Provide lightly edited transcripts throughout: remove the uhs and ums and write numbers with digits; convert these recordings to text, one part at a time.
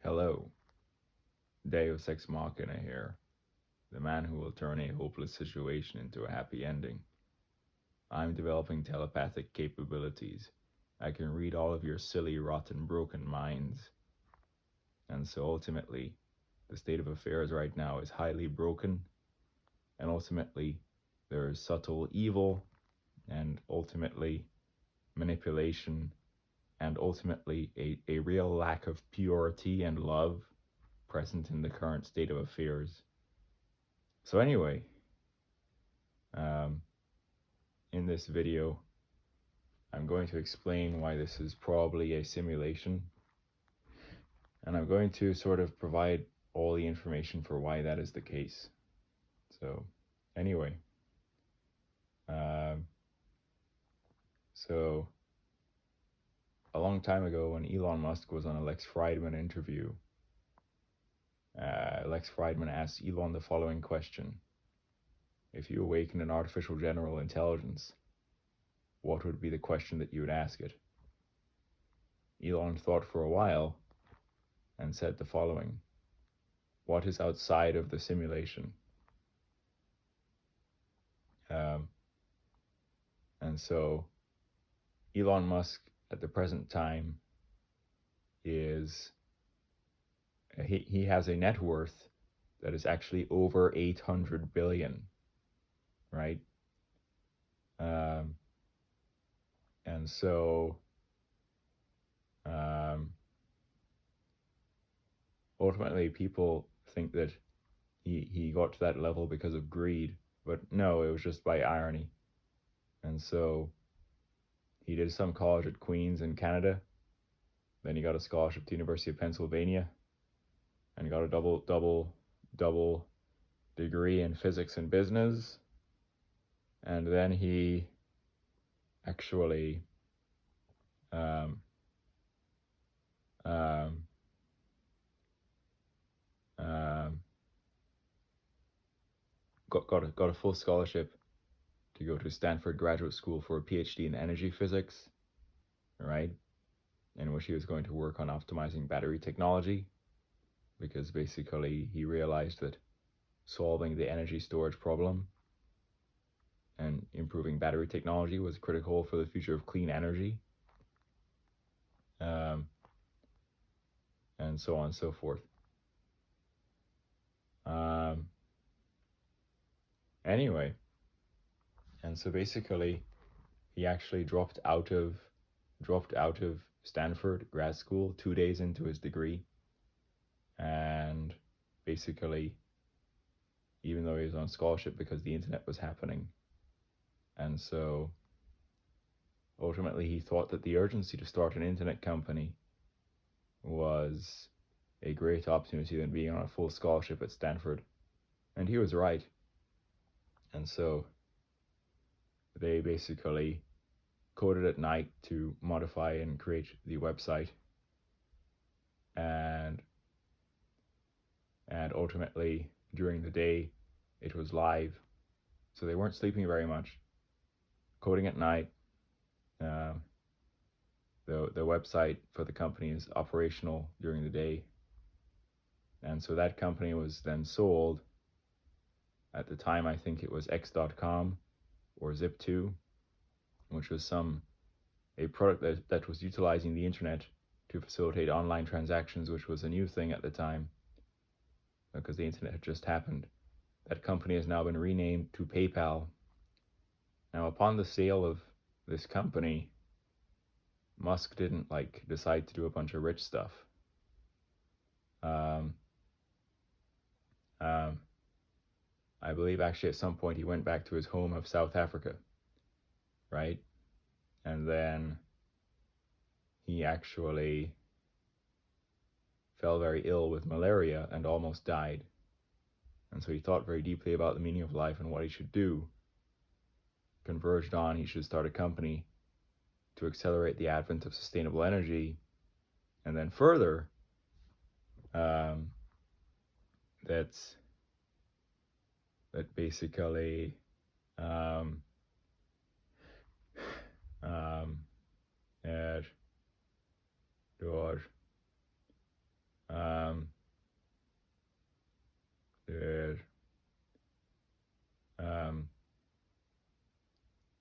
Hello, Deus Ex Machina here, the man who will turn a hopeless situation into a happy ending. I'm developing telepathic capabilities. I can read all of your silly, rotten, broken minds. And so ultimately, the state of affairs right now is highly broken, and ultimately, there is subtle evil, and ultimately, manipulation, and ultimately, a real lack of purity and love present in the current state of affairs. So, anyway, um, in this video, I'm going to explain why this is probably a simulation, and I'm going to sort of provide all the information for why that is the case. So, anyway, um, so a long time ago when Elon Musk was on a Lex Fridman interview, Lex Fridman asked Elon the following question: if you awakened an artificial general intelligence, what would be the question that you would ask it? Elon thought for a while and said the following: what is outside of the simulation? Um, and so Elon Musk at the present time is he has a net worth that is actually over 800 billion, right? Um, and so um, ultimately people think that he got to that level because of greed, but no, it was just by irony. And so he did some college at Queen's in Canada. Then he got a scholarship to the University of Pennsylvania, and he got a double degree in physics and business. And then he actually um, um, um, got a full scholarship to go to Stanford Graduate School for a PhD in energy physics, right? In which he was going to work on optimizing battery technology, because basically he realized that solving the energy storage problem and improving battery technology was critical for the future of clean energy, um, and so on and so forth. Um, anyway, and so basically he actually dropped out of Stanford grad school 2 days into his degree, and basically, even though he was on scholarship, because the internet was happening. And so ultimately he thought that the urgency to start an internet company was a greater opportunity than being on a full scholarship at Stanford. And he was right. And so they basically coded at night to modify and create the website, and ultimately during the day it was live. So they weren't sleeping very much, coding at night. Um, the website for the company is operational during the day. And so that company was then sold. At the time, I think it was X.com or Zip2, which was a product that was utilizing the internet to facilitate online transactions, which was a new thing at the time because the internet had just happened. That company has now been renamed to PayPal. Now, upon the sale of this company, Musk didn't decide to do a bunch of rich stuff. Um, um, I believe actually at some point he went back to his home of South Africa, right? And then he actually fell very ill with malaria and almost died. And so he thought very deeply about the meaning of life and what he should do. Converged on he should start a company to accelerate the advent of sustainable energy. And then further, um, that's that basically um, er door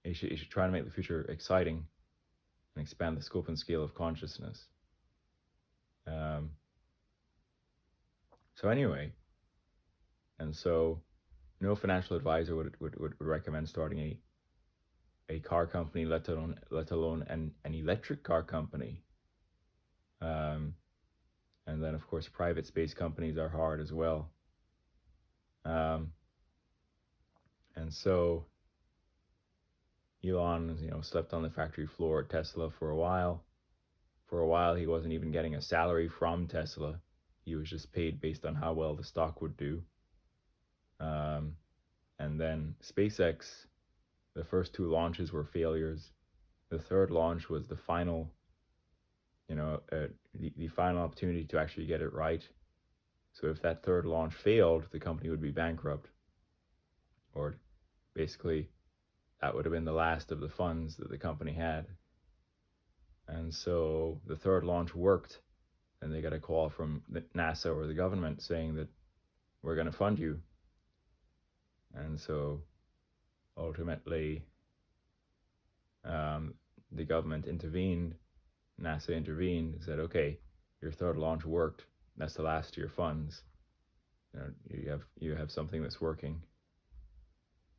you should try to make the future exciting and expand the scope and scale of consciousness. Um, so anyway, and so no financial advisor would recommend starting a car company, let alone an electric car company. Um, and then of course private space companies are hard as well. Um, and so Elon, slept on the factory floor at Tesla for a while. For a while, he wasn't even getting a salary from Tesla. He was just paid based on how well the stock would do. And then SpaceX, the first two launches were failures. The third launch was the final, the final opportunity to actually get it right. So if that third launch failed, the company would be bankrupt. Or basically, that would have been the last of the funds that the company had. And so the third launch worked, and they got a call from NASA or the government saying that we're going to fund you. And so ultimately, the government intervened, NASA intervened, and said, okay, your third launch worked. That's the last of your funds. You have something that's working.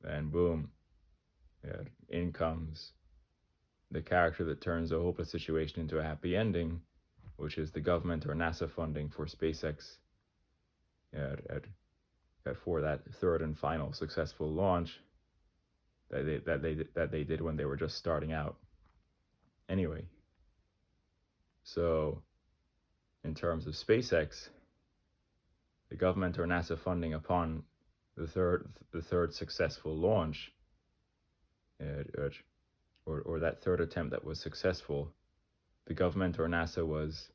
And boom, in comes the character that turns a hopeless situation into a happy ending, which is the government or NASA funding for SpaceX for that third and final successful launch that they did when they were just starting out. Anyway, so in terms of SpaceX, the government or NASA funding upon the third successful launch, or that third attempt that was successful, the government or NASA was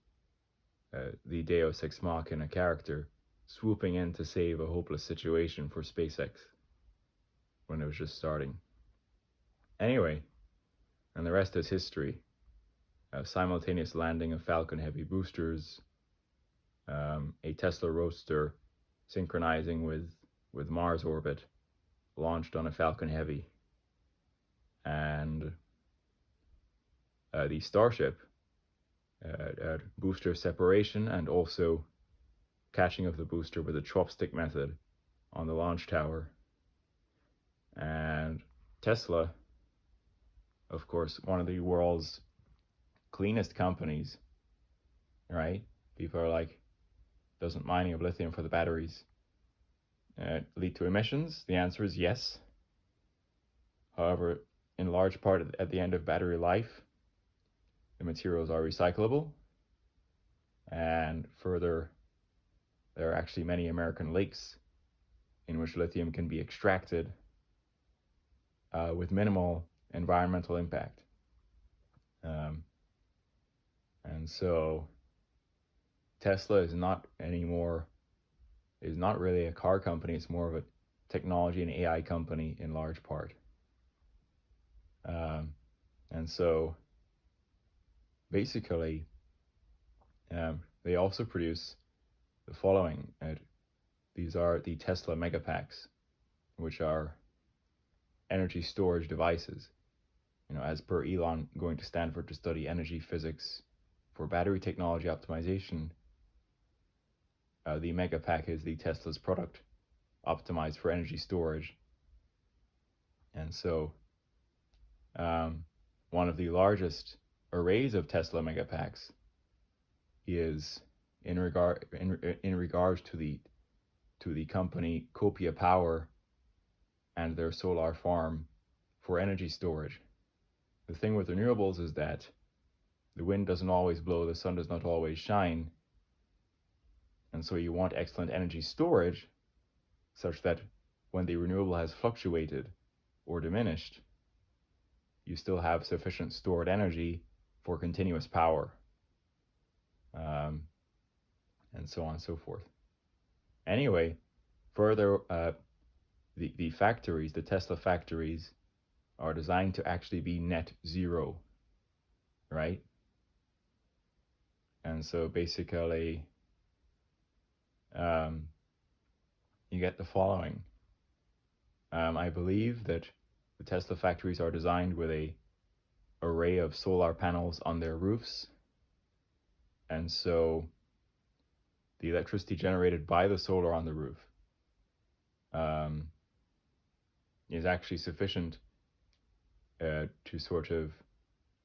the Deus Ex Machina character swooping in to save a hopeless situation for SpaceX when it was just starting. Anyway, and the rest is history. Simultaneous landing of Falcon Heavy boosters, a Tesla Roadster synchronizing with Mars orbit, launched on a Falcon Heavy, and the Starship booster separation and also catching of the booster with a chopstick method on the launch tower. And Tesla, of course, one of the world's cleanest companies, right? People are like, doesn't mining of lithium for the batteries lead to emissions? The answer is yes. However, in large part at the end of battery life, the materials are recyclable. And further, there are actually many American lakes in which lithium can be extracted with minimal environmental impact. And so Tesla is not really a car company. It's more of a technology and AI company in large part. And so basically, they also produce the following. These are the Tesla Megapacks, which are energy storage devices. As per Elon going to Stanford to study energy physics for battery technology optimization, the Megapack is the Tesla's product optimized for energy storage. And so one of the largest arrays of Tesla Megapacks is in regards to the company Copia Power and their solar farm for energy storage. The thing with renewables is that the wind doesn't always blow, the sun does not always shine, and so you want excellent energy storage such that when the renewable has fluctuated or diminished, you still have sufficient stored energy for continuous power, and so on and so forth. Anyway, further, the factories, the Tesla factories, are designed to actually be net zero, right? And so basically, you get the following. I believe that The Tesla factories are designed with a array of solar panels on their roofs, and so the electricity generated by the solar on the roof um, is actually sufficient to sort of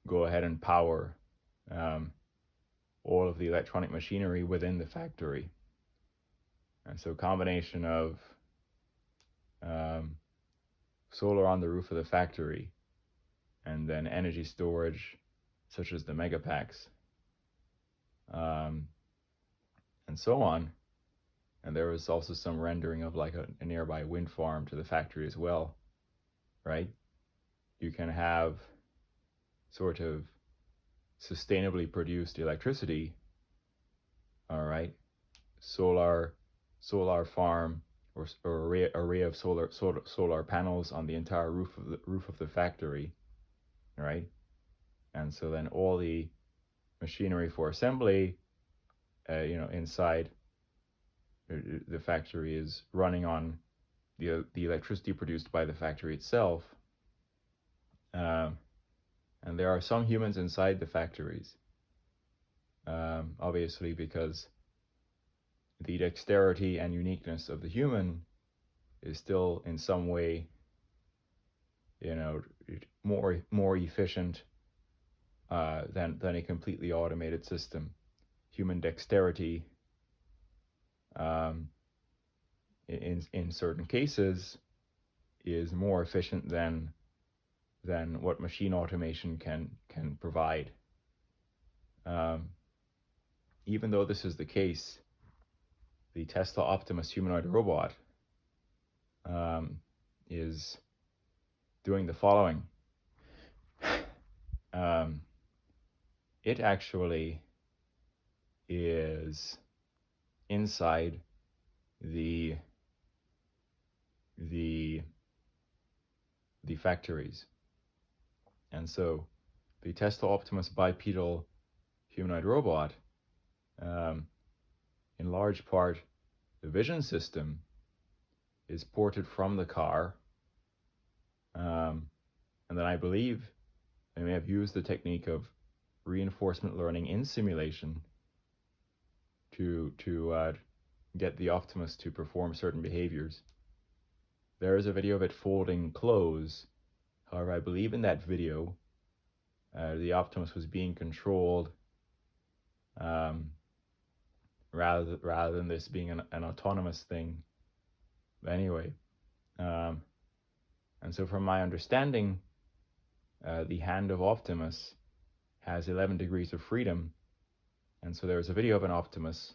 go ahead and power um, all of the electronic machinery within the factory. And so, combination of solar on the roof of the factory and then energy storage, such as the megapacks, and so on. And there was also some rendering of like a nearby wind farm to the factory as well, right? You can have sort of sustainably produced electricity, all right? Solar farm or array of solar panels on the entire roof of the factory, right? And so then all the machinery for assembly, inside the factory is running on the electricity produced by the factory itself. And there are some humans inside the factories, obviously, because the dexterity and uniqueness of the human is still in some way, more efficient than a completely automated system. Human dexterity, in certain cases, is more efficient than what machine automation can provide. Even though this is the case, the Tesla Optimus humanoid robot is doing the following. It actually is inside the factories. And so the Tesla Optimus bipedal humanoid robot, in large part, the vision system is ported from the car. And then I believe they may have used the technique of reinforcement learning in simulation to get the Optimus to perform certain behaviors. There is a video of it folding clothes. However, I believe in that video, the Optimus was being controlled rather than this being an autonomous thing. But anyway, and so from my understanding, the hand of Optimus has 11 degrees of freedom. And so there's a video of an Optimus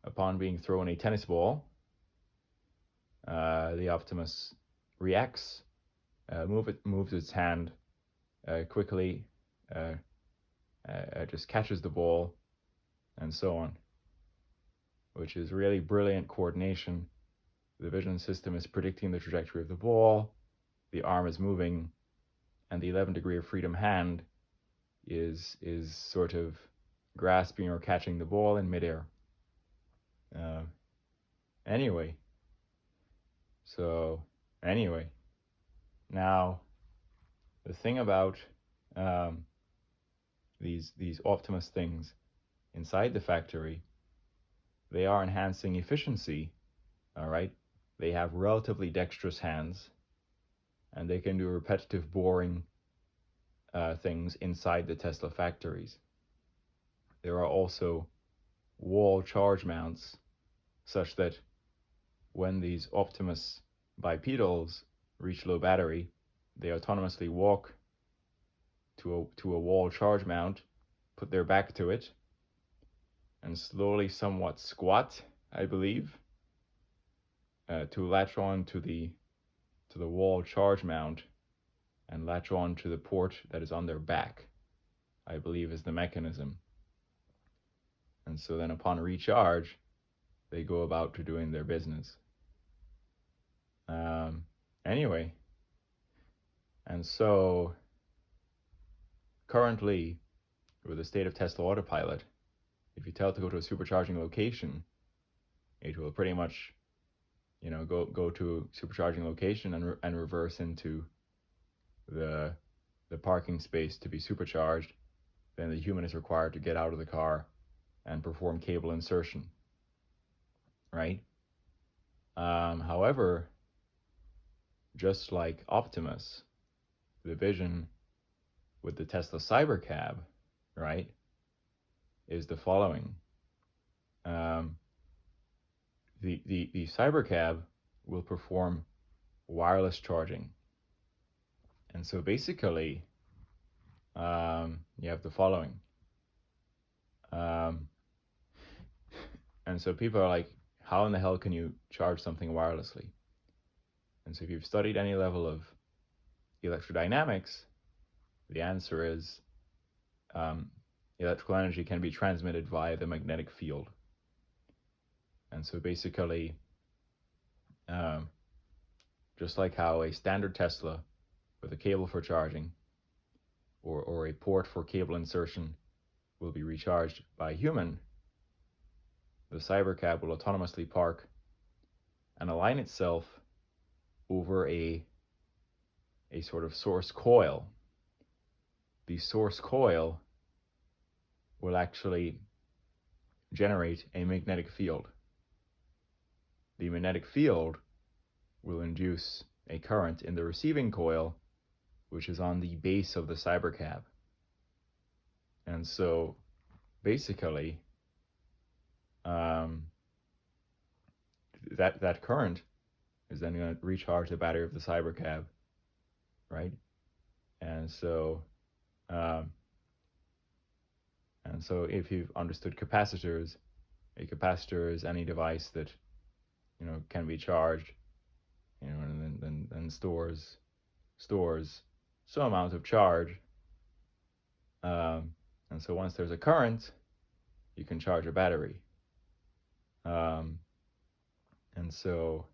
upon being thrown a tennis ball. The Optimus reacts, moves its hand quickly, just catches the ball, and so on, which is really brilliant coordination. The vision system is predicting the trajectory of the ball, the arm is moving, and the 11 degree of freedom hand is sort of grasping or catching the ball in midair. Anyway, now the thing about these Optimus things inside the factory, they are enhancing efficiency. All right, they have relatively dexterous hands, and they can do repetitive, boring things inside the Tesla factories. There are also wall charge mounts, such that when these Optimus bipedals reach low battery, they autonomously walk to a wall charge mount, put their back to it, and slowly somewhat squat, I believe, to latch on to the wall charge mount and latch on to the port that is on their back, I believe is the mechanism. And so then upon recharge, they go about to doing their business. Anyway, and so currently, with the state of Tesla Autopilot, if you tell it to go to a supercharging location, it will pretty much go to a supercharging location and reverse into the parking space to be supercharged, then the human is required to get out of the car and perform cable insertion, right? However, just like Optimus, the vision with the Tesla Cybercab, right, is the following. The Cybercab will perform wireless charging. And so basically, you have the following. And so people are like, how in the hell can you charge something wirelessly? And so if you've studied any level of electrodynamics, the answer is electrical energy can be transmitted via the magnetic field. And so basically, just like how a standard Tesla with a cable for charging or a port for cable insertion will be recharged by a human, the Cybercab will autonomously park and align itself over a sort of source coil. The source coil will actually generate a magnetic field. The magnetic field will induce a current in the receiving coil, which is on the base of the Cybercab. And so basically, that current is then going to recharge the battery of the Cybercab, right? And so if you've understood capacitors, a capacitor is any device that can be charged, and then stores some amount of charge. And so once there's a current, you can charge a battery. And so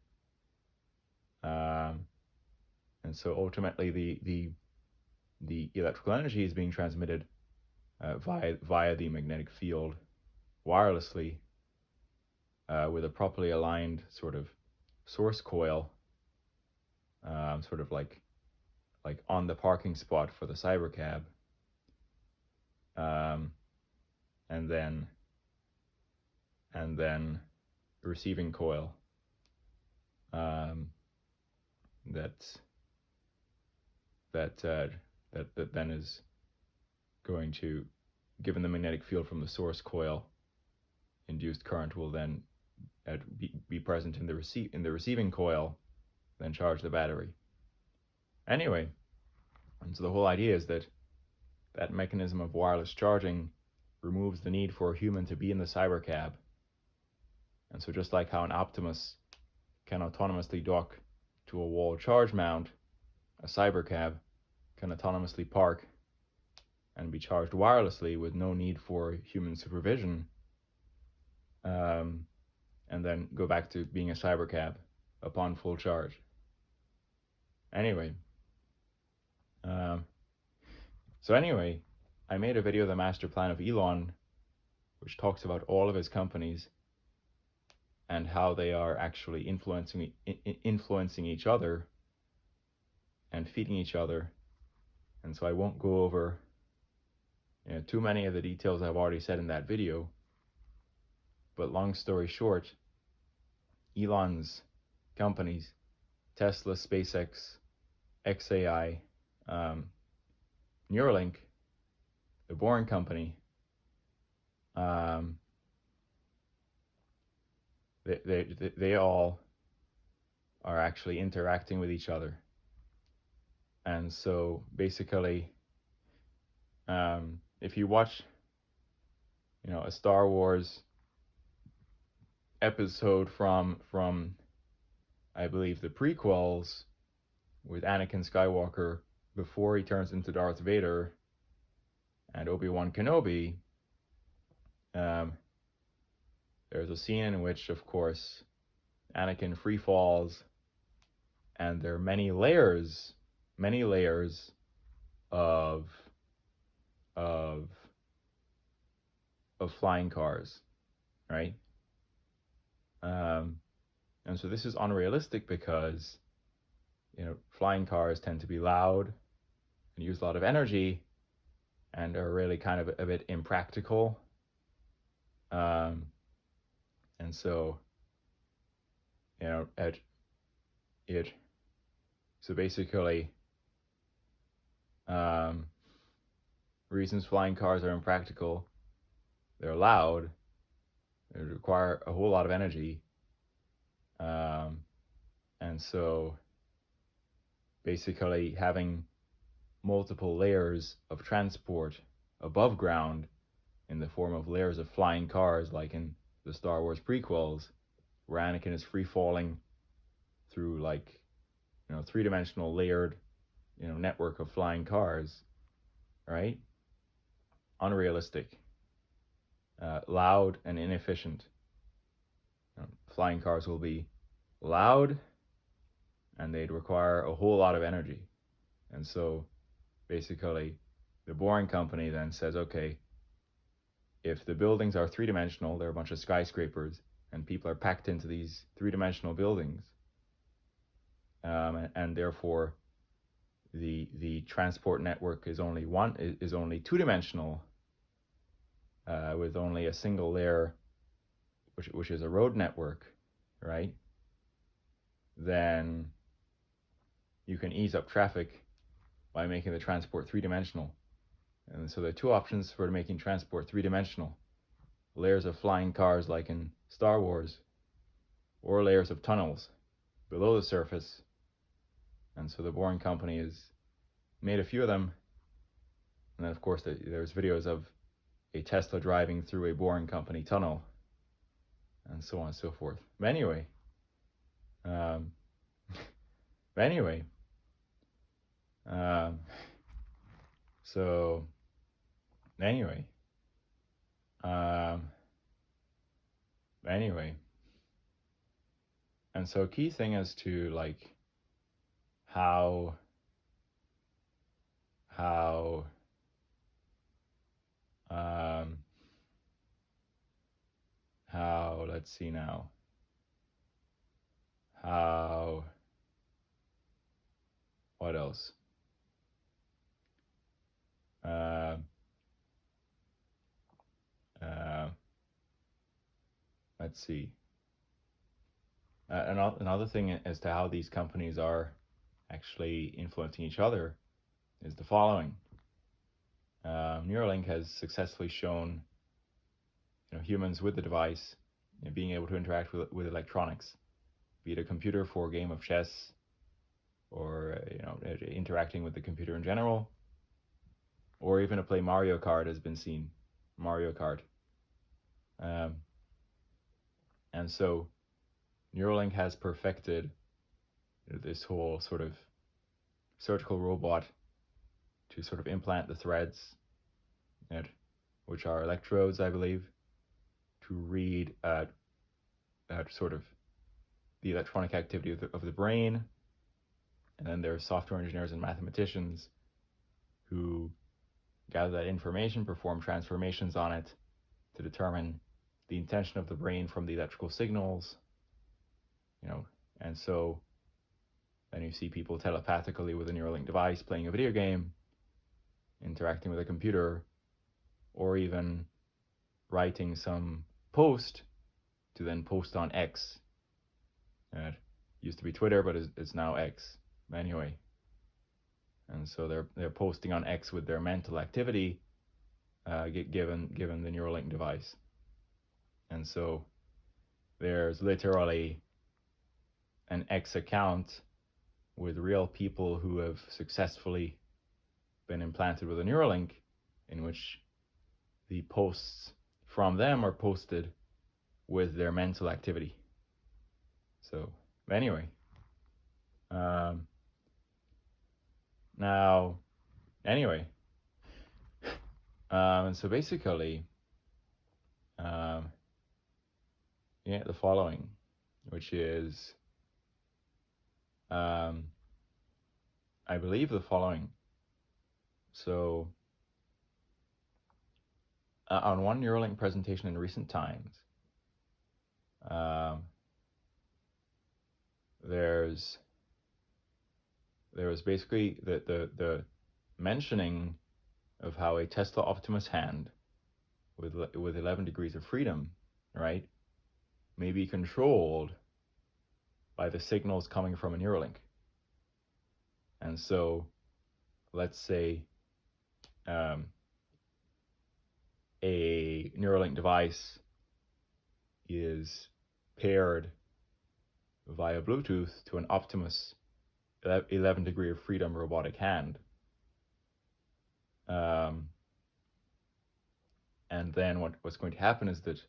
ultimately the electrical energy is being transmitted via the magnetic field wirelessly with a properly aligned sort of source coil, sort of like on the parking spot for the Cybercab, and then the receiving coil that then is going to, given the magnetic field from the source coil, induced current will then be present in the receiving coil, then charge the battery. Anyway, and so the whole idea is that mechanism of wireless charging removes the need for a human to be in the Cybercab. And so just like how an Optimus can autonomously dock to a wall charge mount, a Cybercab can autonomously park and be charged wirelessly with no need for human supervision, and then go back to being a Cybercab upon full charge. Anyway, I made a video, The Master Plan of Elon, which talks about all of his companies and how they are actually influencing each other and feeding each other. And so I won't go over too many of the details I've already said in that video. But long story short, Elon's companies, Tesla, SpaceX, XAI, Neuralink, the Boring Company, they all are actually interacting with each other. And so basically, if you watch a Star Wars episode from I believe the prequels with Anakin Skywalker before he turns into Darth Vader and Obi-Wan Kenobi, there's a scene in which, of course, Anakin free falls, and there are many layers of flying cars, right? And so this is unrealistic because, flying cars tend to be loud and use a lot of energy and are really kind of a bit impractical. And so, so basically, reasons flying cars are impractical: they're loud, they require a whole lot of energy, and so basically having multiple layers of transport above ground in the form of layers of flying cars, like in the Star Wars prequels, where Anakin is free falling through three-dimensional layered network of flying cars, right? Unrealistic, loud and inefficient. Flying cars will be loud and they'd require a whole lot of energy. And so basically the Boring Company then says, okay, if the buildings are three-dimensional, they're a bunch of skyscrapers, and people are packed into these three-dimensional buildings, and therefore the transport network is only two-dimensional, with only a single layer, which is a road network, right? Then you can ease up traffic by making the transport three-dimensional. And so there are two options for making transport three-dimensional: layers of flying cars like in Star Wars, or layers of tunnels below the surface. And so the Boring Company has made a few of them. And then, of course, there's videos of a Tesla driving through a Boring Company tunnel, and so on and so forth. But anyway, um, so anyway, and so key thing is to like how let's see now, what else? Let's see. Another thing as to how these companies are actually influencing each other is the following. Neuralink has successfully shown humans with the device being able to interact with electronics, be it a computer for a game of chess, or interacting with the computer in general, or even to play Mario Kart has been seen. Mario Kart. And so Neuralink has perfected this whole sort of surgical robot to sort of implant the threads, which are electrodes, I believe, to read sort of the electronic activity of the brain. And then there's software engineers and mathematicians who gather that information, perform transformations on it to determine the intention of the brain from the electrical signals, and so then you see people telepathically with a Neuralink device playing a video game, interacting with a computer, or even writing some post to then post on X. It used to be Twitter, but it's now X. Anyway, and so they're posting on X with their mental activity, given the Neuralink device. And so there's literally an X account with real people who have successfully been implanted with a Neuralink, in which the posts from them are posted with their mental activity. So anyway, and so basically, the following, which is, I believe the following. So, on one Neuralink presentation in recent times, there's there was basically the mentioning of how a Tesla Optimus hand with 11 degrees of freedom, right, may be controlled by the signals coming from a Neuralink. And so, let's say a Neuralink device is paired via Bluetooth to an Optimus 11 degree of freedom robotic hand. And then what's going to happen is that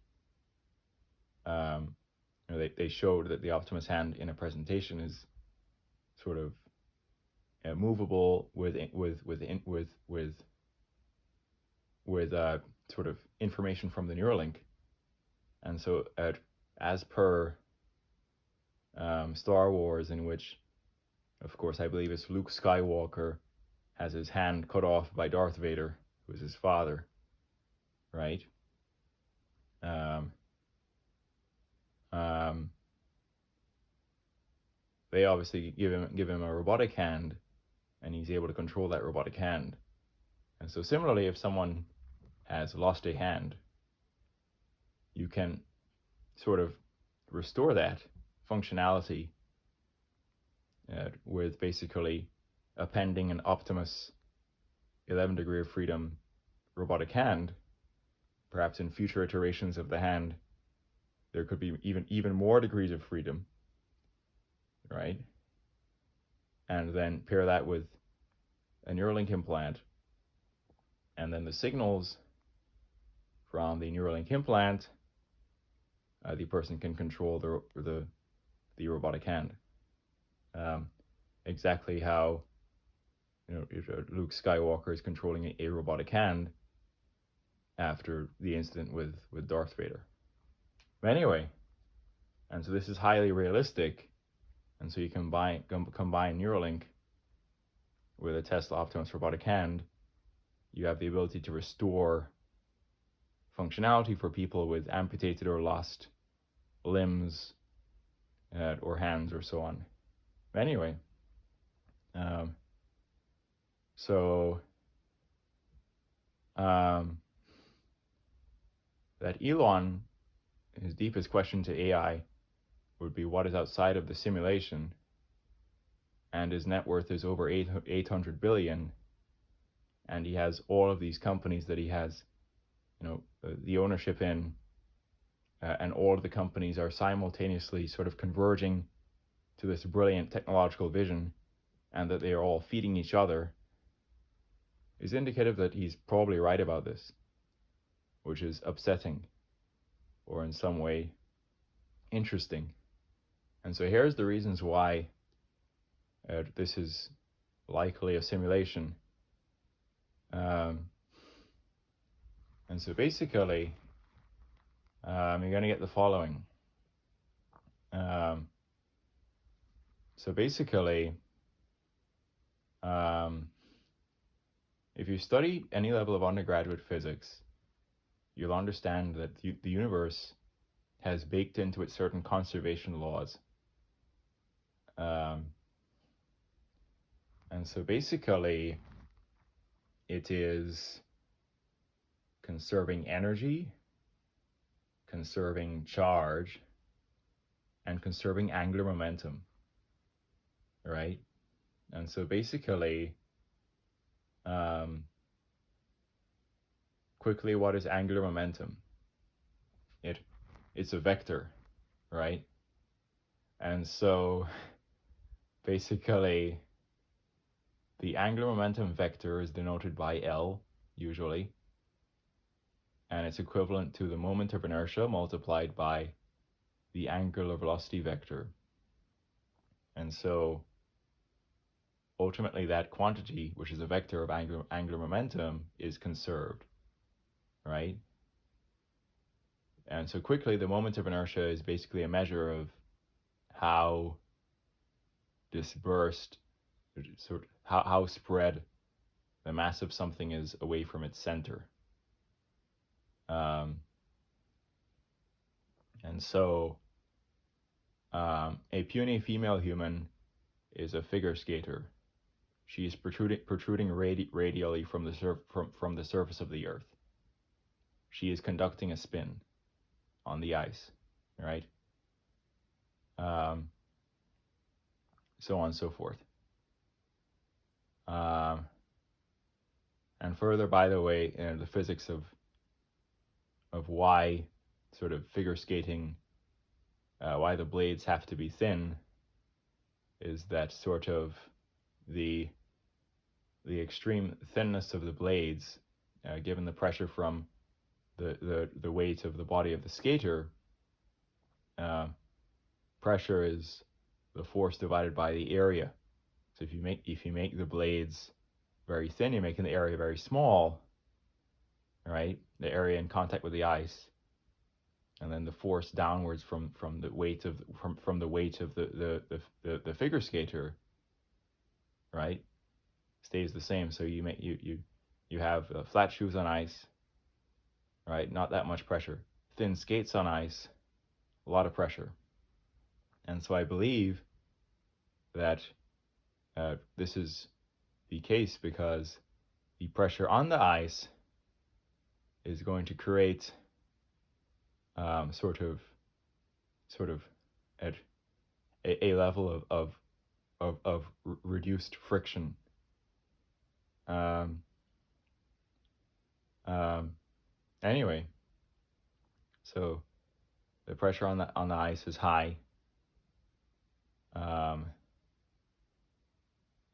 they showed that the Optimus hand in a presentation is sort of movable with sort of information from the Neuralink. And so as per Star Wars, in which, of course, I believe it's Luke Skywalker has his hand cut off by Darth Vader, who is his father, right? They obviously give him a robotic hand, and he's able to control that robotic hand. And so similarly, if someone has lost a hand, you can sort of restore that functionality with basically appending an Optimus 11 degree of freedom robotic hand. Perhaps in future iterations of the hand, there could be even more degrees of freedom, right? And then pair that with a Neuralink implant, and then the signals from the Neuralink implant, the person can control the robotic hand. Exactly how Luke Skywalker is controlling a robotic hand after the incident with Darth Vader. But anyway, and so this is highly realistic, and so you combine Neuralink with a Tesla Optimus robotic hand, you have the ability to restore functionality for people with amputated or lost limbs or hands or so on. But anyway, that Elon, his deepest question to AI would be what is outside of the simulation, and his net worth is over 800 billion, and he has all of these companies that he has the ownership in, and all of the companies are simultaneously sort of converging to this brilliant technological vision, and that they are all feeding each other, is indicative that he's probably right about this, which is upsetting, or in some way interesting. And so here's the reasons why this is likely a simulation. And so basically, you're going to get the following. So basically, if you study any level of undergraduate physics, you'll understand that the universe has baked into it certain conservation laws. And so basically, it is conserving energy, conserving charge, and conserving angular momentum, right? And so basically, quickly, what is angular momentum? It's a vector, right? And so basically, the angular momentum vector is denoted by L, usually, and it's equivalent to the moment of inertia multiplied by the angular velocity vector. And so ultimately that quantity, which is a vector of angular momentum, is conserved, right? And so quickly, the moment of inertia is basically a measure of how dispersed, how spread the mass of something is away from its center. And so A puny female human is a figure skater. She is protruding radially from from the surface of the Earth. She is conducting a spin on the ice, right? Um, so on and so forth. And further, by the way, the physics of why sort of figure skating, why the blades have to be thin, is that sort of the extreme thinness of the blades, given the pressure from the weight of the body of the skater, pressure is the force divided by the area. So if you make the blades very thin, you're making the area very small, right? The area in contact with the ice, and then the force downwards from the weight of from the weight of the figure skater, right, stays the same. So you have flat shoes on ice, right? Not that much pressure. Thin skates on ice, a lot of pressure. And so I believe that this is the case because the pressure on the ice is going to create sort of at a level of reduced friction. Anyway, so the pressure on the ice is high,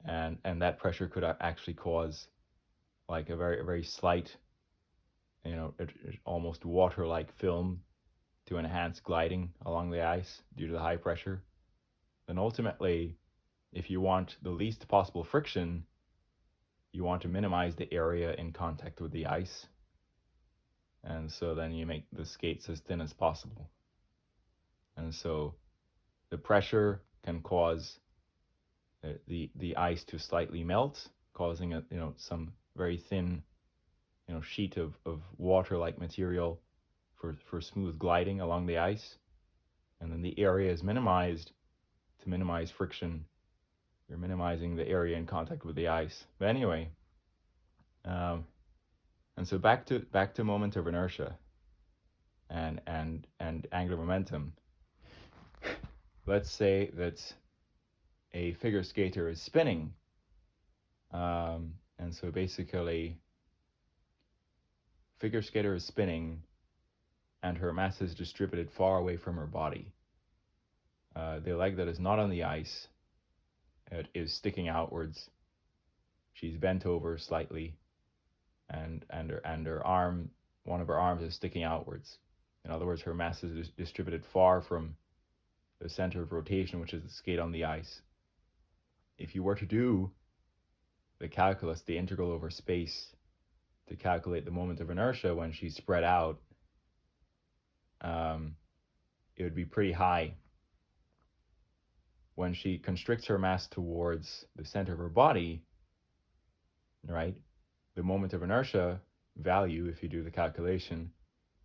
and that pressure could actually cause like a very slight, almost water-like film to enhance gliding along the ice due to the high pressure. Then ultimately, if you want the least possible friction, you want to minimize the area in contact with the ice. And so then you make the skates as thin as possible. And so the pressure can cause the ice to slightly melt, causing some very thin sheet of water-like material for smooth gliding along the ice. And then the area is minimized to minimize friction. You're minimizing the area in contact with the ice. But anyway, and so back to moment of inertia and angular momentum. Let's say that a figure skater is spinning, and so basically figure skater is spinning and her mass is distributed far away from her body. The leg that is not on the ice, it is sticking outwards. She's bent over slightly, and her arm, one of her arms is sticking outwards. In other words, her mass is distributed far from the center of rotation, which is the skate on the ice. If you were to do the calculus, the integral over space, to calculate the moment of inertia when she's spread out, it would be pretty high. When she constricts her mass towards the center of her body, right, the moment of inertia value, if you do the calculation,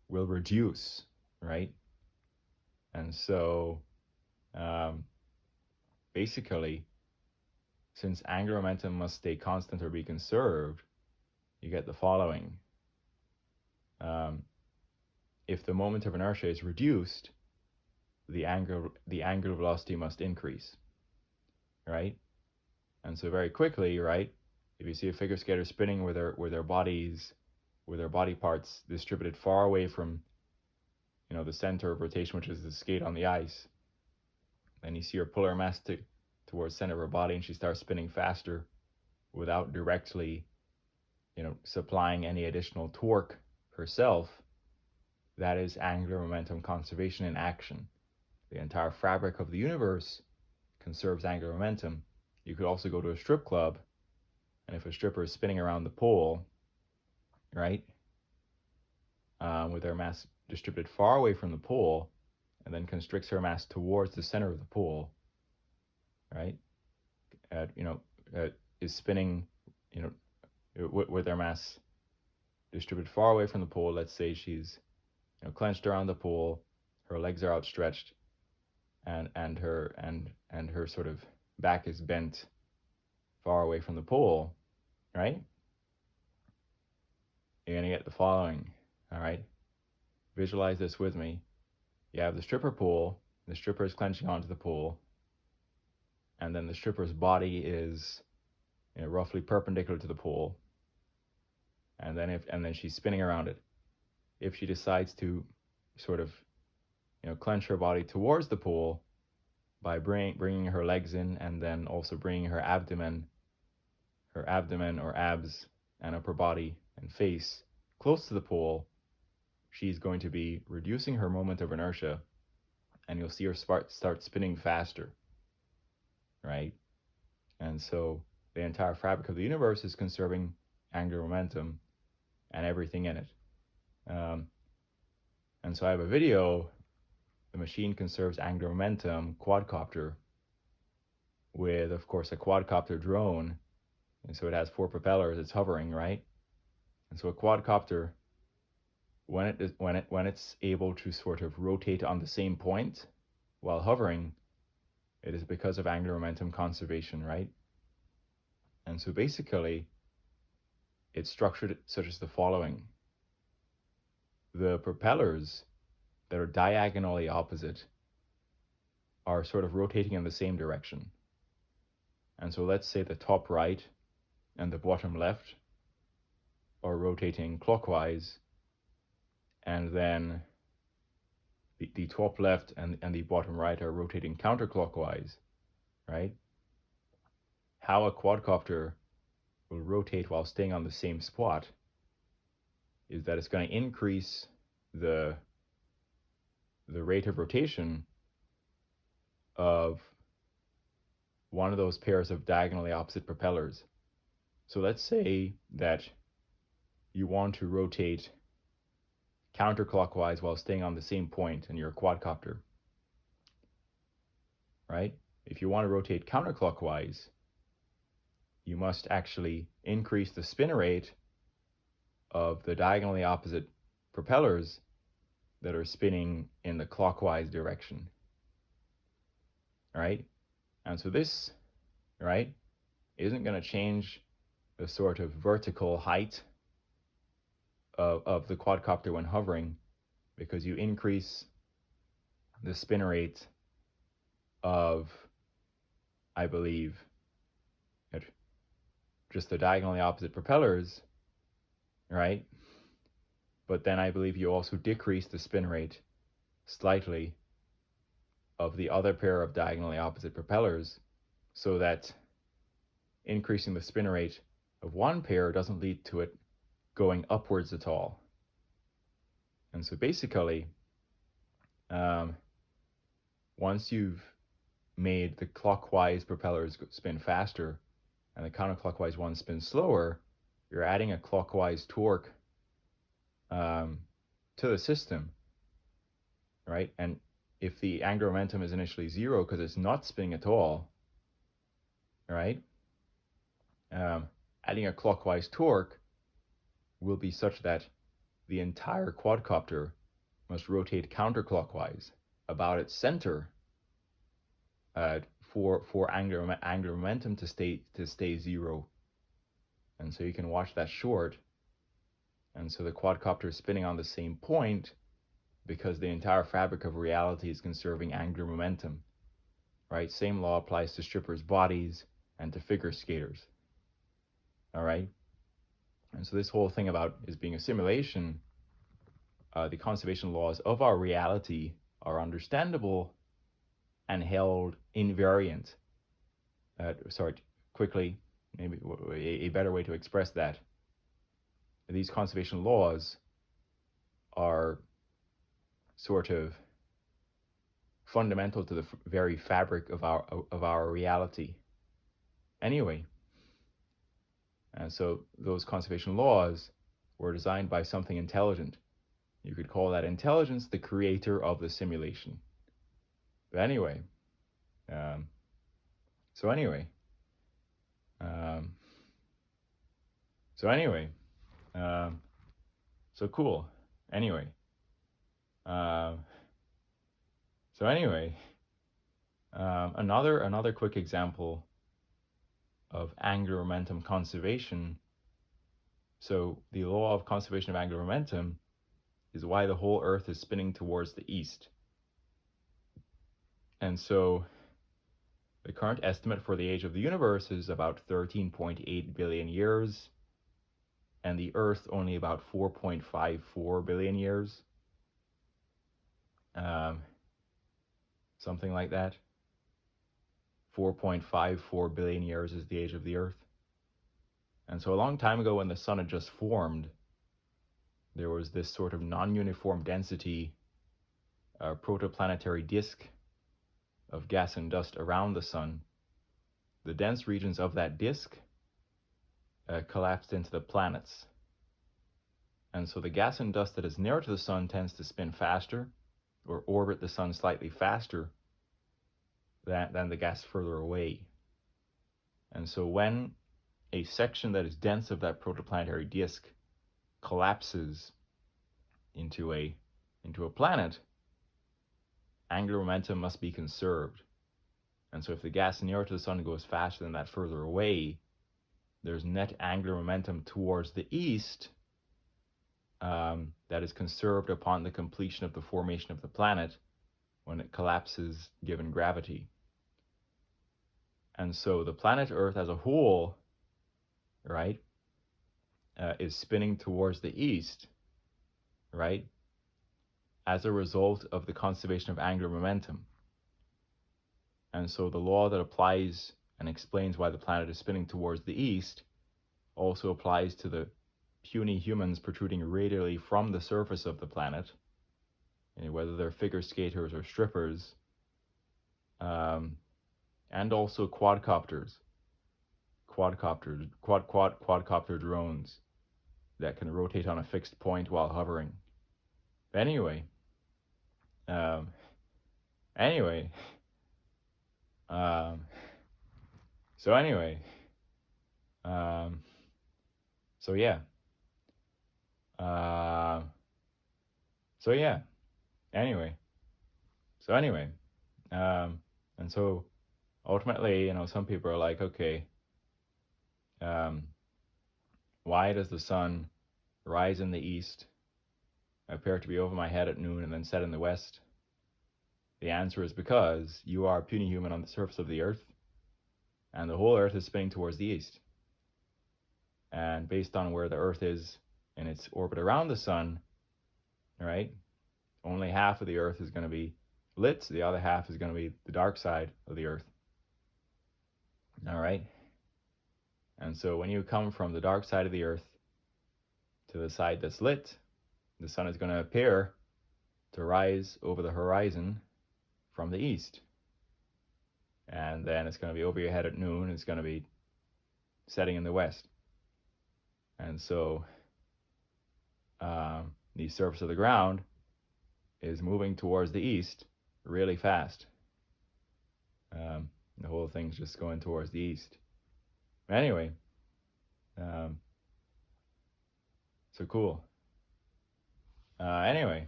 will reduce, right? And so basically, since angular momentum must stay constant or be conserved, you get the following. If the moment of inertia is reduced, the angular velocity must increase, right? And so very quickly, right, if you see a figure skater spinning with their body parts distributed far away from the center of rotation, which is the skate on the ice, then you see her pull her mass towards the center of her body, and she starts spinning faster without directly supplying any additional torque herself. That is angular momentum conservation in action. The entire fabric of the universe conserves angular momentum. You could also go to a strip club, and if a stripper is spinning around the pole, right, with their mass distributed far away from the pole, and then constricts her mass towards the center of the pole, right, is spinning, with their mass distributed far away from the pole. Let's say she's clenched around the pole, her legs are outstretched, and her sort of back is bent far away from the pole, right? You're gonna get the following. All right, visualize this with me. You have the stripper pole. The stripper is clenching onto the pole, and then the stripper's body is, roughly perpendicular to the pole, and then she's spinning around it. If she decides to sort of, clench her body towards the pole by bringing her legs in, and then also bringing her abdomen or abs and upper body and face close to the pole, she's going to be reducing her moment of inertia, and you'll see her start spinning faster, right? And so the entire fabric of the universe is conserving angular momentum and everything in it. And so I have a video, the machine conserves angular momentum quadcopter, with, of course, a quadcopter drone. And so it has 4 propellers, it's hovering, right? And so a quadcopter, when it's able to sort of rotate on the same point while hovering, it is because of angular momentum conservation, right? And so basically, it's structured such as the following. The propellers that are diagonally opposite are sort of rotating in the same direction. And so let's say the top right and the bottom left are rotating clockwise, and then the top left and the bottom right are rotating counterclockwise, right? How a quadcopter will rotate while staying on the same spot is that it's going to increase the rate of rotation of one of those pairs of diagonally opposite propellers. So let's say that you want to rotate counterclockwise while staying on the same point, and you're a quadcopter, right? If you want to rotate counterclockwise, you must actually increase the spin rate of the diagonally opposite propellers that are spinning in the clockwise direction, right? And so this, right, isn't going to change the sort of vertical height of the quadcopter when hovering, because you increase the spin rate of, I believe, just the diagonally opposite propellers, right? But then I believe you also decrease the spin rate slightly of the other pair of diagonally opposite propellers, so that increasing the spin rate of one pair doesn't lead to it going upwards at all. And so basically, once you've made the clockwise propellers spin faster and the counterclockwise ones spin slower, you're adding a clockwise torque to the system, right? And if the angular momentum is initially 0 because it's not spinning at all, right? Adding a clockwise torque will be such that the entire quadcopter must rotate counterclockwise about its center for angular momentum to stay 0. And so you can watch that short. And so the quadcopter is spinning on the same point because the entire fabric of reality is conserving angular momentum, right? Same law applies to strippers' bodies and to figure skaters, all right? And so this whole thing about is being a simulation, the conservation laws of our reality are understandable and held invariant. Quickly, maybe a better way to express that. These conservation laws are sort of fundamental to the very fabric of our reality. Anyway, and so those conservation laws were designed by something intelligent. You could call that intelligence the creator of the simulation. But anyway, so cool. Anyway, so anyway, Another quick example of angular momentum conservation. So the law of conservation of angular momentum is why the whole Earth is spinning towards the east. And so the current estimate for the age of the universe is about 13.8 billion years, and the Earth only about 4.54 billion years. Something like that. 4.54 billion years is the age of the Earth. And so a long time ago, when the sun had just formed, there was this sort of non-uniform density protoplanetary disk of gas and dust around the sun. The dense regions of that disk collapsed into the planets. And so the gas and dust that is nearer to the sun tends to spin faster or orbit the sun slightly faster than the gas further away. And so when a section that is dense of that protoplanetary disk collapses into a planet, angular momentum must be conserved. And so if the gas nearer to the sun goes faster than that further away, there's net angular momentum towards the east that is conserved upon the completion of the formation of the planet when it collapses given gravity. And so the planet Earth as a whole, right, is spinning towards the east, right, as a result of the conservation of angular momentum. And so the law that applies and explains why the planet is spinning towards the east also applies to the puny humans protruding radially from the surface of the planet, whether they're figure skaters or strippers, and also quadcopter drones that can rotate on a fixed point while hovering. Anyway, so anyway, so yeah, and so ultimately, some people are like, okay, why does the sun rise in the east, appear to be over my head at noon, and then set in the west? The answer is because you are a puny human on the surface of the Earth, and the whole Earth is spinning towards the east. And based on where the Earth is in its orbit around the sun, right, only half of the Earth is going to be lit, the other half is going to be the dark side of the Earth. All right? And so when you come from the dark side of the Earth to the side that's lit, the sun is going to appear to rise over the horizon from the east. And then it's going to be over your head at noon. It's going to be setting in the west. And so the surface of the ground is moving towards the east really fast. The whole thing's just going towards the east. Anyway, so cool. Anyway,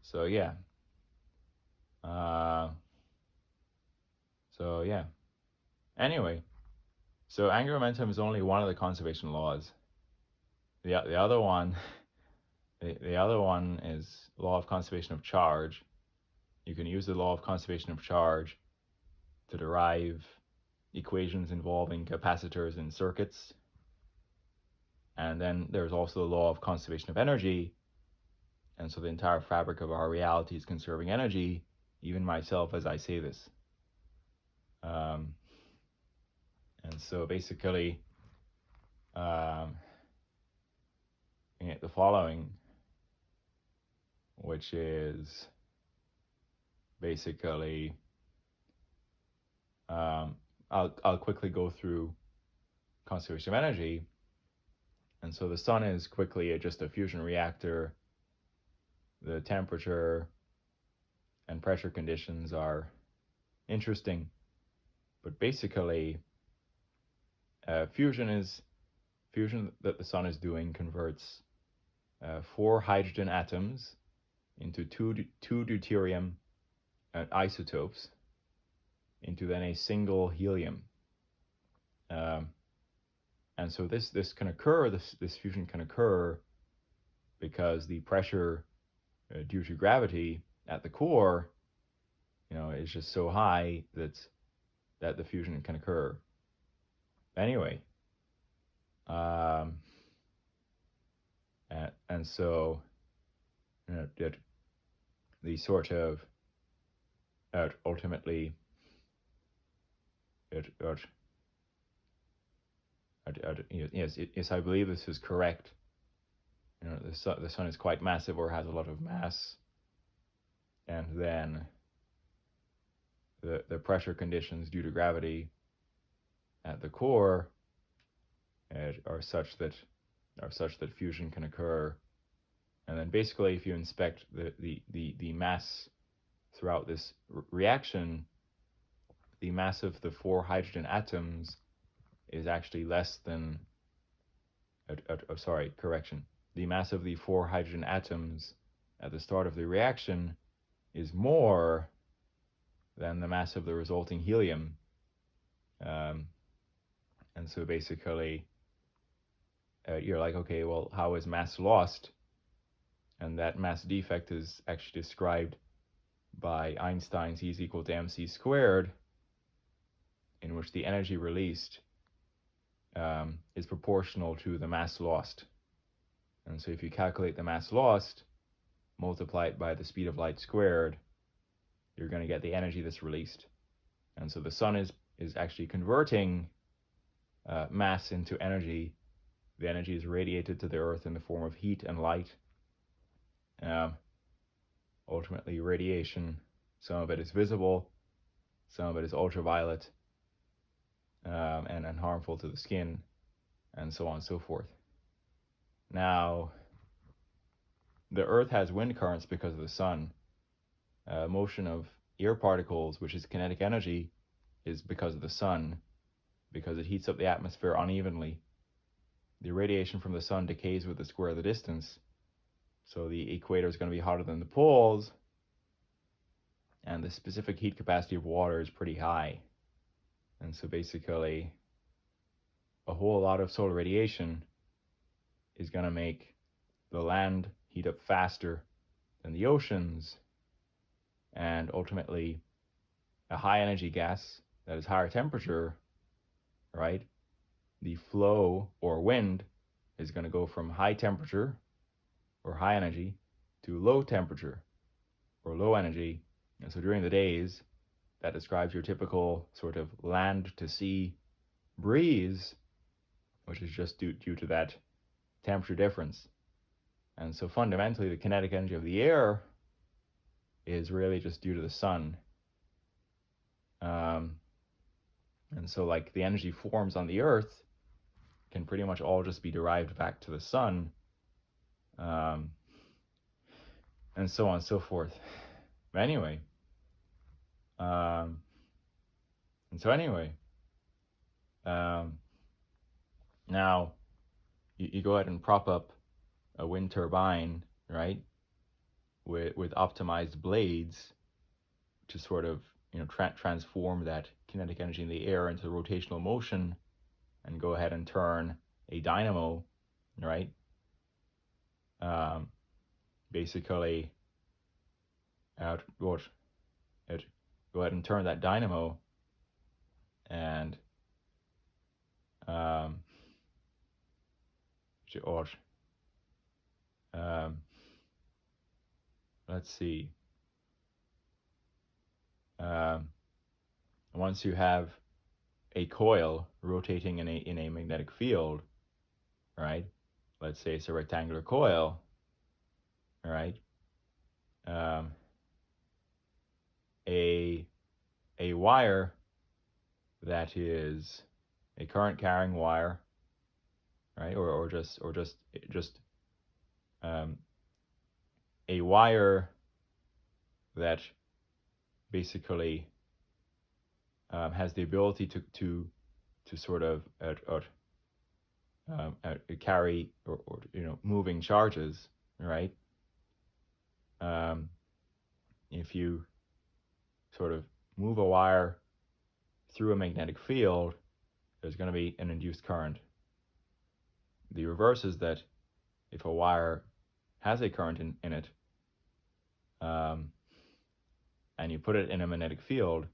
so yeah. Anyway, so angular momentum is only one of the conservation laws. The other one, the other one is law of conservation of charge. You can use the law of conservation of charge to derive equations involving capacitors in circuits. And then there's also the law of conservation of energy. And so the entire fabric of our reality is conserving energy, even myself as I say this. And so basically, we get the following, which is basically, I'll quickly go through conservation of energy. And so the sun is quickly just a fusion reactor. The temperature and pressure conditions are interesting, but basically fusion that the sun is doing converts 4 hydrogen atoms into two deuterium isotopes, into then a single helium. And so this can occur, this fusion can occur because the pressure due to gravity at the core, is just so high that the fusion can occur. Anyway, and so the sort of ultimately yes, I believe this is correct. The sun is quite massive or has a lot of mass, and then the pressure conditions due to gravity at the core are such that fusion can occur. And then basically, if you inspect the mass throughout this reaction, the mass of the 4 hydrogen atoms is actually less than, the mass of the 4 hydrogen atoms at the start of the reaction is more than the mass of the resulting helium. And so basically, you're like, okay, well, how is mass lost? And that mass defect is actually described by Einstein's E is equal to mc squared, in which the energy released is proportional to the mass lost. And so if you calculate the mass lost, multiply it by the speed of light squared, you're going to get the energy that's released. And so the sun is actually converting mass into energy. The energy is radiated to the earth in the form of heat and light. Ultimately, radiation, some of it is visible, some of it is ultraviolet, and harmful to the skin, and so on and so forth. Now, the earth has wind currents because of the sun. Motion of air particles, which is kinetic energy, is because of the sun, because it heats up the atmosphere unevenly. The radiation from the sun decays with the square of the distance. So the equator is going to be hotter than the poles, and the specific heat capacity of water is pretty high. And so basically, a whole lot of solar radiation is going to make the land heat up faster than the oceans, and ultimately, a high energy gas that is higher temperature, right? The flow or wind is going to go from high temperature or high energy to low temperature or low energy. And so during the days, that describes your typical sort of land to sea breeze, which is just due to that temperature difference. And so fundamentally, the kinetic energy of the air is really just due to the sun. And so like the energy forms on the earth can pretty much all just be derived back to the sun, and so on and so forth. But anyway, now you go ahead and prop up a wind turbine, right, with optimized blades to sort of transform that kinetic energy in the air into rotational motion, and go ahead and turn a dynamo, right? Basically, go ahead and turn that dynamo, and let's see. Once you have a coil rotating in a magnetic field, right? Let's say it's a rectangular coil, right? A wire that is a current carrying wire, right? Or just a wire that basically has the ability to sort of carry or moving charges, right? If you sort of move a wire through a magnetic field, there's going to be an induced current. The reverse is that if a wire has a current in it, and you put it in a magnetic field,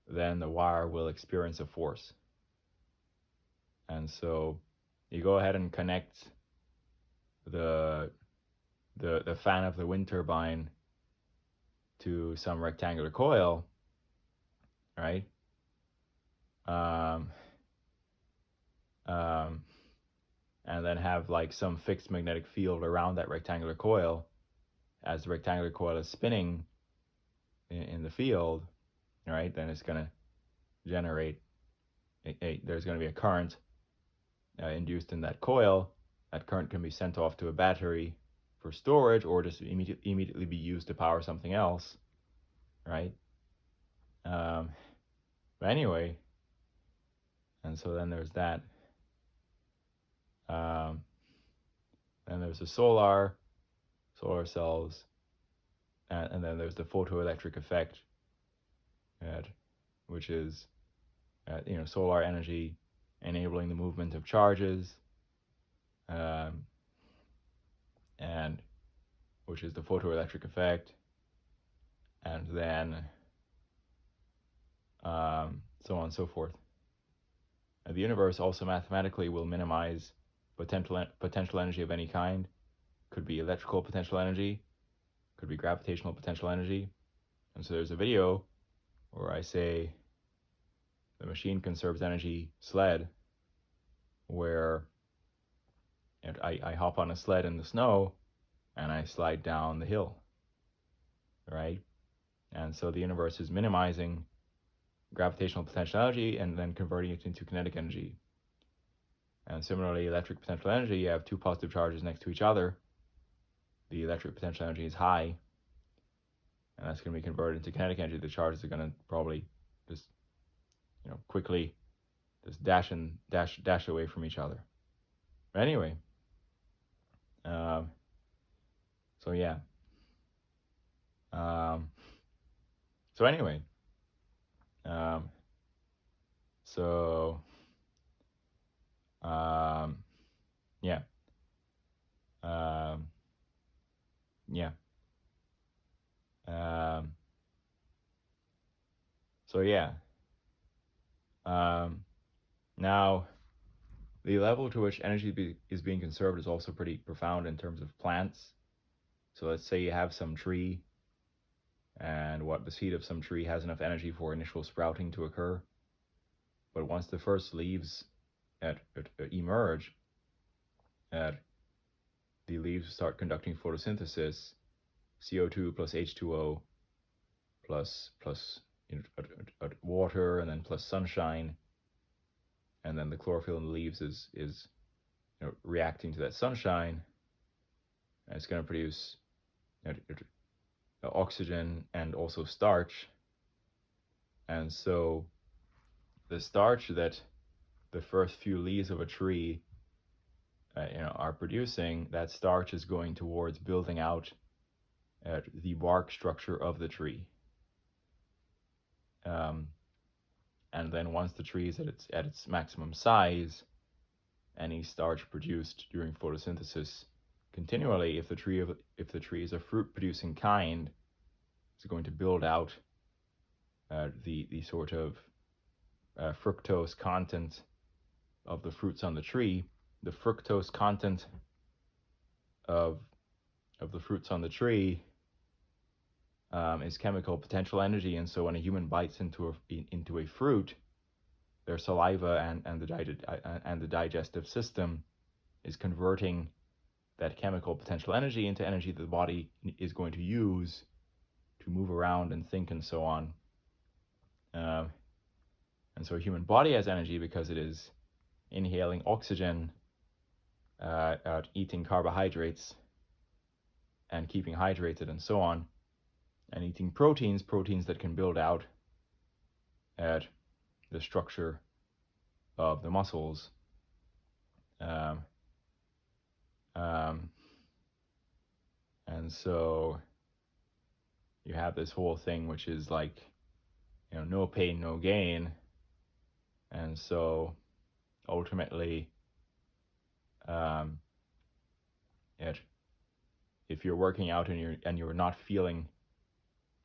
then the wire will experience a force. And so you go ahead and connect the fan of the wind turbine to some rectangular coil, right? And then have like some fixed magnetic field around that rectangular coil. As the rectangular coil is spinning in the field, right, then it's going to generate there's going to be a current induced in that coil. That current can be sent off to a battery for storage, or just immediately be used to power something else, right? But anyway, and so then there's that. Then there's the solar cells, and then there's the photoelectric effect, which is solar energy enabling the movement of charges, and which is the photoelectric effect, and then so on and so forth. The universe also mathematically will minimize potential energy of any kind. Could be electrical potential energy, could be gravitational potential energy. And so there's a video where I say the machine conserves energy sled, where I hop on a sled in the snow and I slide down the hill, right? And so the universe is minimizing gravitational potential energy and then converting it into kinetic energy. And similarly, electric potential energy, you have two positive charges next to each other. The electric potential energy is high, and that's going to be converted into kinetic energy. The charges are going to probably just quickly just dash away from each other. But anyway, so yeah. So anyway, yeah. Yeah. So yeah. Now, the level to which energy is being conserved is also pretty profound in terms of plants. So let's say you have some tree, and the seed of some tree has enough energy for initial sprouting to occur. But once the first leaves emerge, the leaves start conducting photosynthesis. CO2 plus H2O plus water, and then plus sunshine, and then the chlorophyll in the leaves is reacting to that sunshine, and it's going to produce oxygen and also starch. And so the starch that the first few leaves of a tree are producing, that starch is going towards building out the bark structure of the tree. And then once the tree is at its maximum size, any starch produced during photosynthesis continually, if the tree is a fruit producing kind, is going to build out the sort of fructose content of the fruits on the tree. The fructose content of the fruits on the tree is chemical potential energy, and so when a human bites into a fruit, their saliva and the digestive system is converting that chemical potential energy into energy that the body is going to use to move around and think and so on. And so a human body has energy because it is inhaling oxygen, eating carbohydrates, and keeping hydrated and so on, and eating proteins that can build out the structure of the muscles. And so you have this whole thing which is like, no pain, no gain. And so ultimately, um, if you're working out and you're not feeling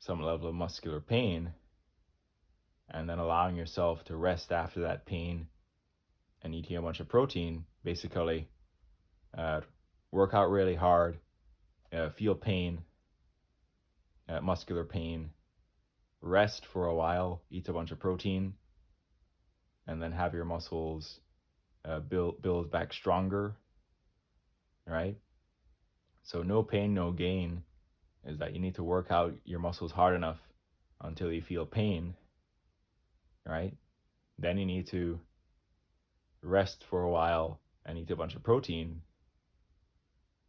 some level of muscular pain, and then allowing yourself to rest after that pain and eating a bunch of protein, basically, work out really hard, feel pain, muscular pain, rest for a while, eat a bunch of protein, and then have your muscles build back stronger, right? So no pain, no gain is that you need to work out your muscles hard enough until you feel pain, right? Then you need to rest for a while and eat a bunch of protein,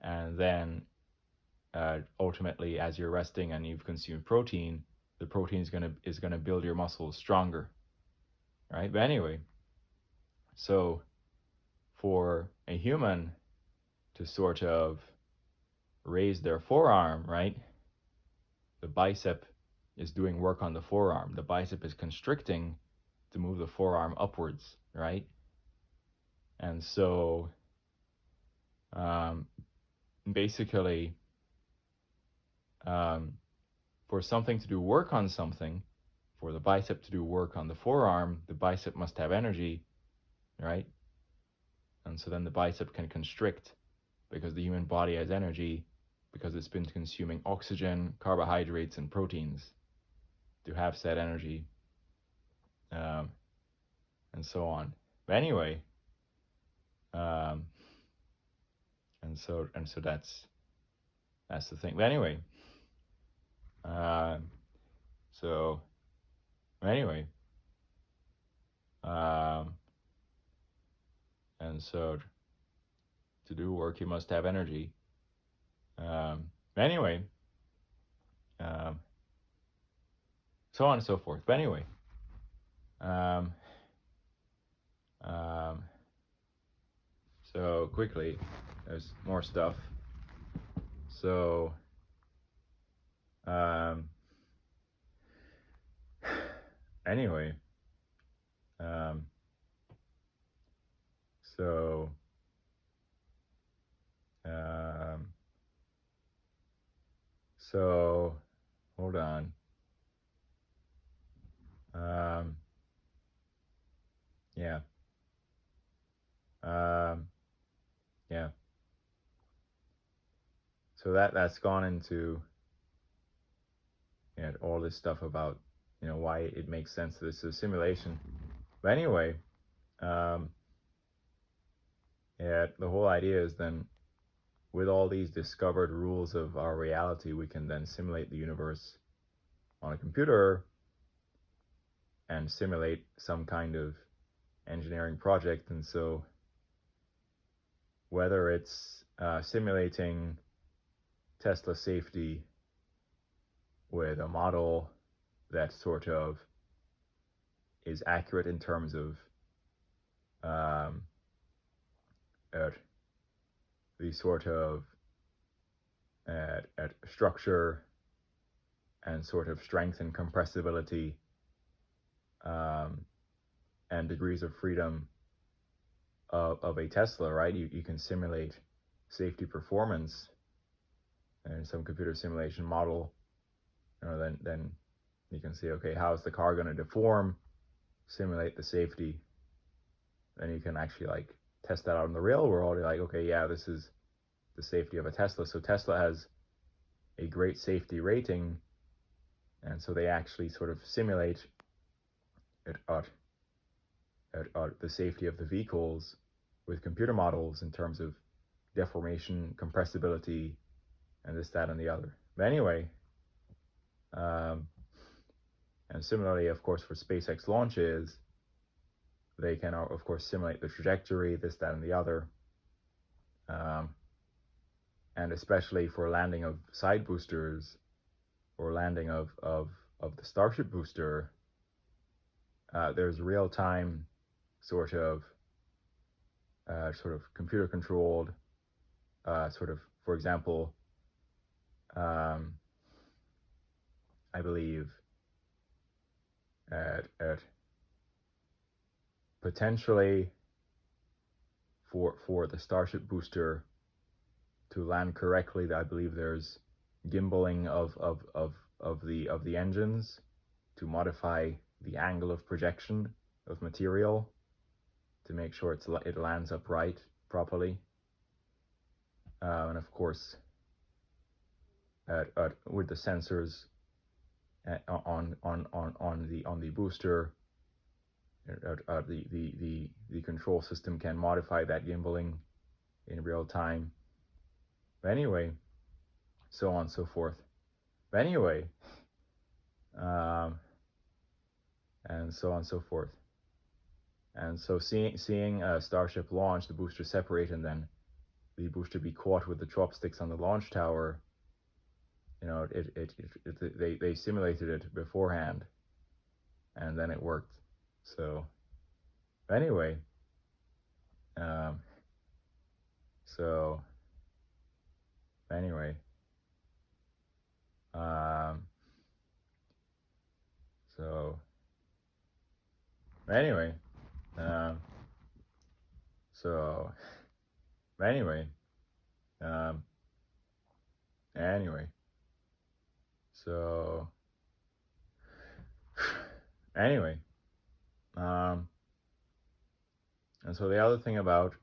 and then ultimately, as you're resting and you've consumed protein, the protein is gonna build your muscles stronger, right? But anyway, so for a human to sort of raise their forearm, right? The bicep is doing work on the forearm. The bicep is constricting to move the forearm upwards, right? And so um, basically, for something to do work on something, for the bicep to do work on the forearm, the bicep must have energy, right? And so then the bicep can constrict because the human body has energy because it's been consuming oxygen, carbohydrates, and proteins to have said energy, um, and so on. But anyway, um, and so that's the thing. But anyway, so anyway, um, and so to do work, you must have energy. Anyway, um, so on and so forth. But anyway, um, um, so quickly, there's more stuff. So, anyway, um, so, um, so, hold on. Yeah. Yeah. So that's gone into all this stuff about why it makes sense that this is a simulation. But anyway, um, the whole idea is then with all these discovered rules of our reality, we can then simulate the universe on a computer and simulate some kind of engineering project. And so whether it's simulating Tesla safety with a model that sort of is accurate in terms of um, the sort of structure and sort of strength and compressibility and degrees of freedom of a Tesla, right? You can simulate safety performance in some computer simulation model. Then you can say, okay, how is the car going to deform? Simulate the safety. Then you can actually like test that out in the real world. You're like, okay, yeah, this is the safety of a Tesla. So Tesla has a great safety rating, and so they actually sort of simulate it at the safety of the vehicles with computer models in terms of deformation, compressibility, and this, that, and the other. But anyway, and similarly, of course, for SpaceX launches, they can, of course, simulate the trajectory, this, that, and the other. And especially for landing of side boosters or landing of the Starship booster, there's real-time sort of computer controlled for example, I believe at potentially for the Starship booster to land correctly, I believe there's gimbaling of the engines to modify the angle of projection of material to make sure it lands upright properly. And of course, with the sensors on the booster, the control system can modify that gimbaling in real time. But anyway, so on and so forth. But anyway, and so on and so forth. And so seeing Starship launch, the booster separate, and then the booster be caught with the chopsticks on the launch tower, they simulated it beforehand, and then it worked. So anyway, so anyway, so anyway, so anyway, anyway, so anyway, and so the other thing about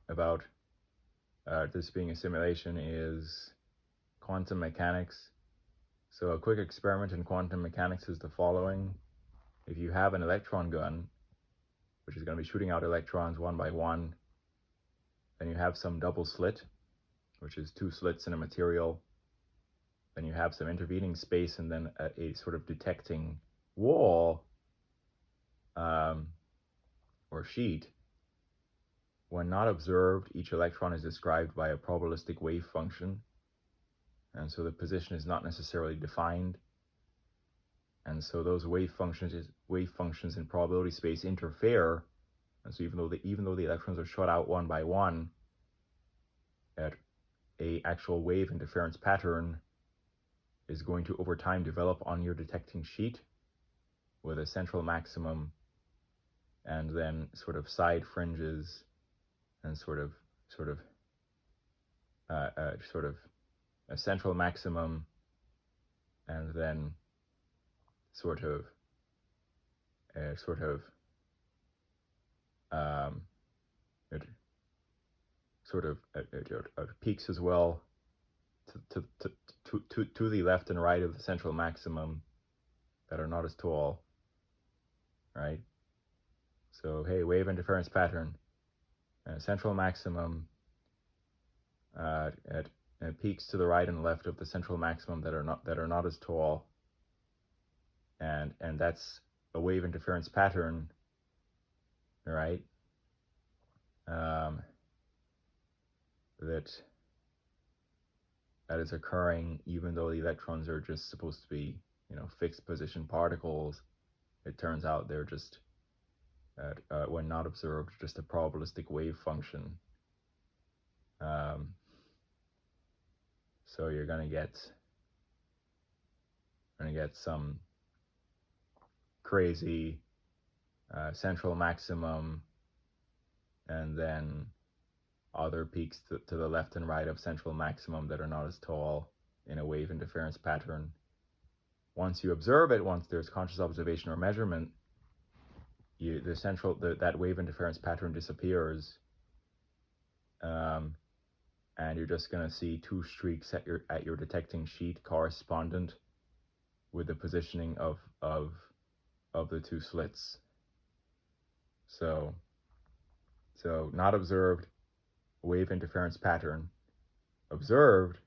this being a simulation is quantum mechanics. So a quick experiment in quantum mechanics is the following. If you have an electron gun, which is going to be shooting out electrons one by one, then you have some double slit, which is two slits in a material. Then you have some intervening space and then a sort of detecting wall or sheet. When not observed, each electron is described by a probabilistic wave function. And so the position is not necessarily defined. And so those wave functions in probability space interfere. And so even though the electrons are shot out one by one, at a actual wave interference pattern is going to over time develop on your detecting sheet with a central maximum and then sort of side fringes and sort of a central maximum and then sort of peaks as well to the left and right of the central maximum that are not as tall, right? So hey, wave interference pattern, central maximum at peaks to the right and left of the central maximum that are not as tall, and that's a wave interference pattern, right? That is occurring even though the electrons are just supposed to be, fixed position particles. It turns out they're just, when not observed, just a probabilistic wave function. So you're gonna get some crazy central maximum, and then other peaks to the left and right of central maximum that are not as tall in a wave interference pattern. Once you observe it, once there's conscious observation or measurement, that wave interference pattern disappears, and you're just going to see two streaks at your detecting sheet correspondent with the positioning of the two slits. So not observed, wave interference pattern. Observed,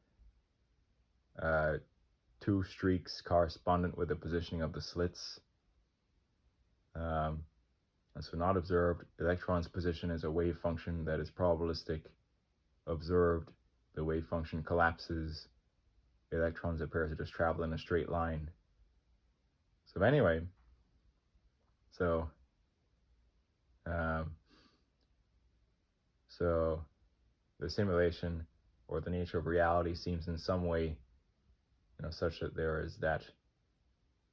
two streaks correspondent with the positioning of the slits. And so not observed, electron's position is a wave function that is probabilistic. Observed, the wave function collapses. Electrons appear to just travel in a straight line. So anyway, so the simulation or the nature of reality seems in some way, such that there is that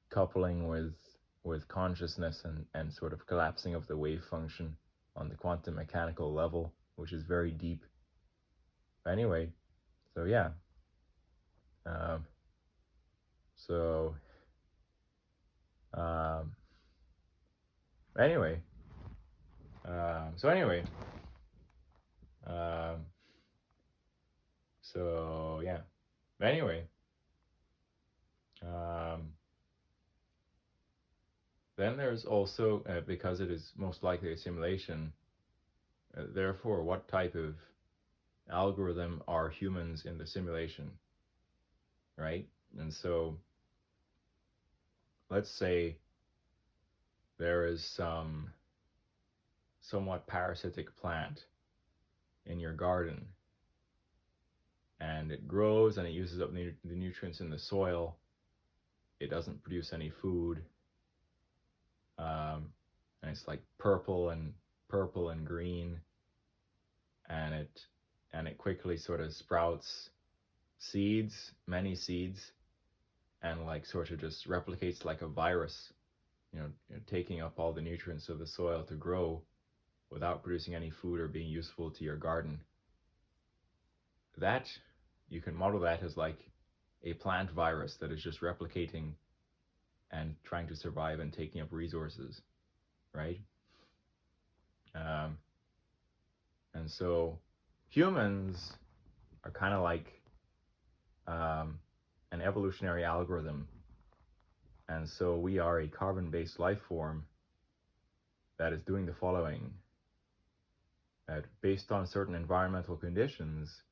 coupling with with consciousness and sort of collapsing of the wave function on the quantum mechanical level, which is very deep. Anyway, so yeah. Um, so um, anyway, so anyway, um, so yeah. Anyway, then there's also because it is most likely a simulation. Therefore, what type of algorithm are humans in the simulation, right? And so, let's say there is some somewhat parasitic plant in your garden, and it grows and it uses up the nutrients in the soil. It doesn't produce any food, and it's like purple and green, and it quickly sort of sprouts seeds, many seeds, and like sort of just replicates like a virus, taking up all the nutrients of the soil to grow without producing any food or being useful to your garden. That, you can model that as like a plant virus that is just replicating and trying to survive and taking up resources, right? And so humans are kind of like an evolutionary algorithm. And so we are a carbon-based life form that is doing the following. That based on certain environmental conditions,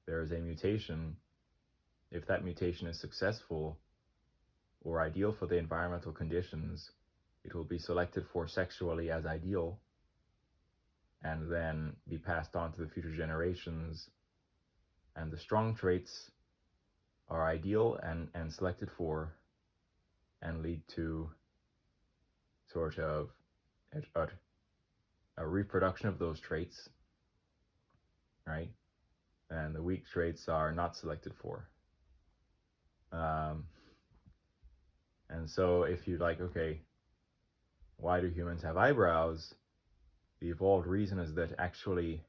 there is a mutation. If that mutation is successful or ideal for the environmental conditions, it will be selected for sexually as ideal and then be passed on to the future generations. And the strong traits are ideal and selected for and lead to sort of a reproduction of those traits, right? And the weak traits are not selected for. And so if you're like, okay, why do humans have eyebrows? The evolved reason is that actually,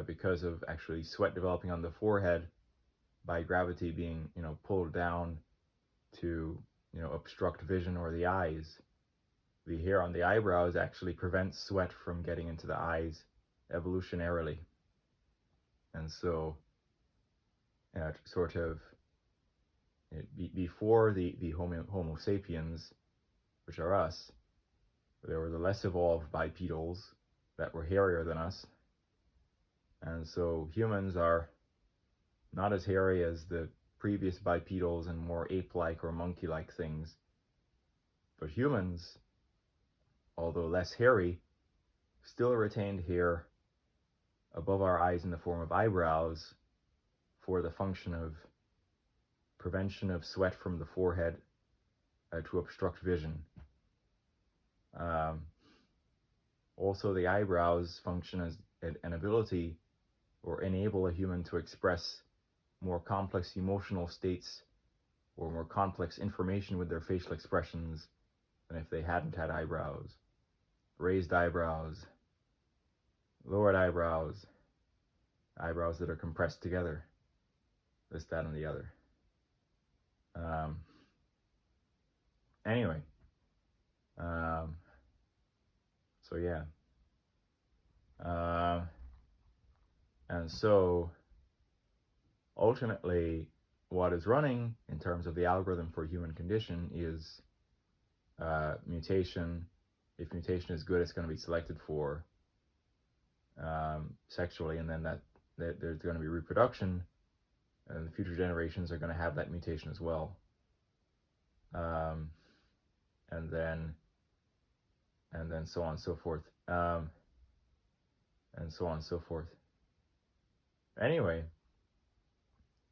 because of actually sweat developing on the forehead by gravity being, pulled down to, obstruct vision or the eyes, the hair on the eyebrows actually prevents sweat from getting into the eyes evolutionarily. And so, sort of, before the Homo sapiens, which are us, there were the less evolved bipedals that were hairier than us. And so humans are not as hairy as the previous bipedals and more ape-like or monkey-like things. But humans, although less hairy, still retained hair above our eyes in the form of eyebrows for the function of prevention of sweat from the forehead to obstruct vision. Also, the eyebrows function as an ability or enable a human to express more complex emotional states or more complex information with their facial expressions than if they hadn't had eyebrows. Raised eyebrows, lowered eyebrows, eyebrows that are compressed together, this, that, and the other. Anyway, so yeah. And so ultimately, what is running in terms of the algorithm for human condition is mutation. If mutation is good, it's going to be selected for sexually, and then that there's going to be reproduction, and the future generations are going to have that mutation as well. And then so on and so forth. And so on and so forth. Anyway,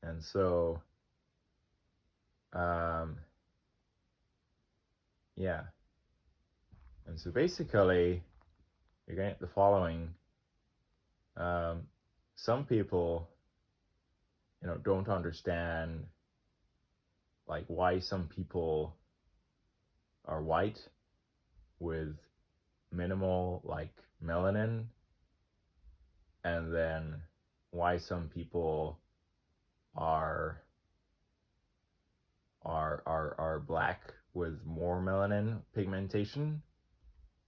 and so, yeah. And so basically, you're going to get the following. Some people, don't understand, like, why some people are white with minimal like melanin, and then why some people are black with more melanin pigmentation.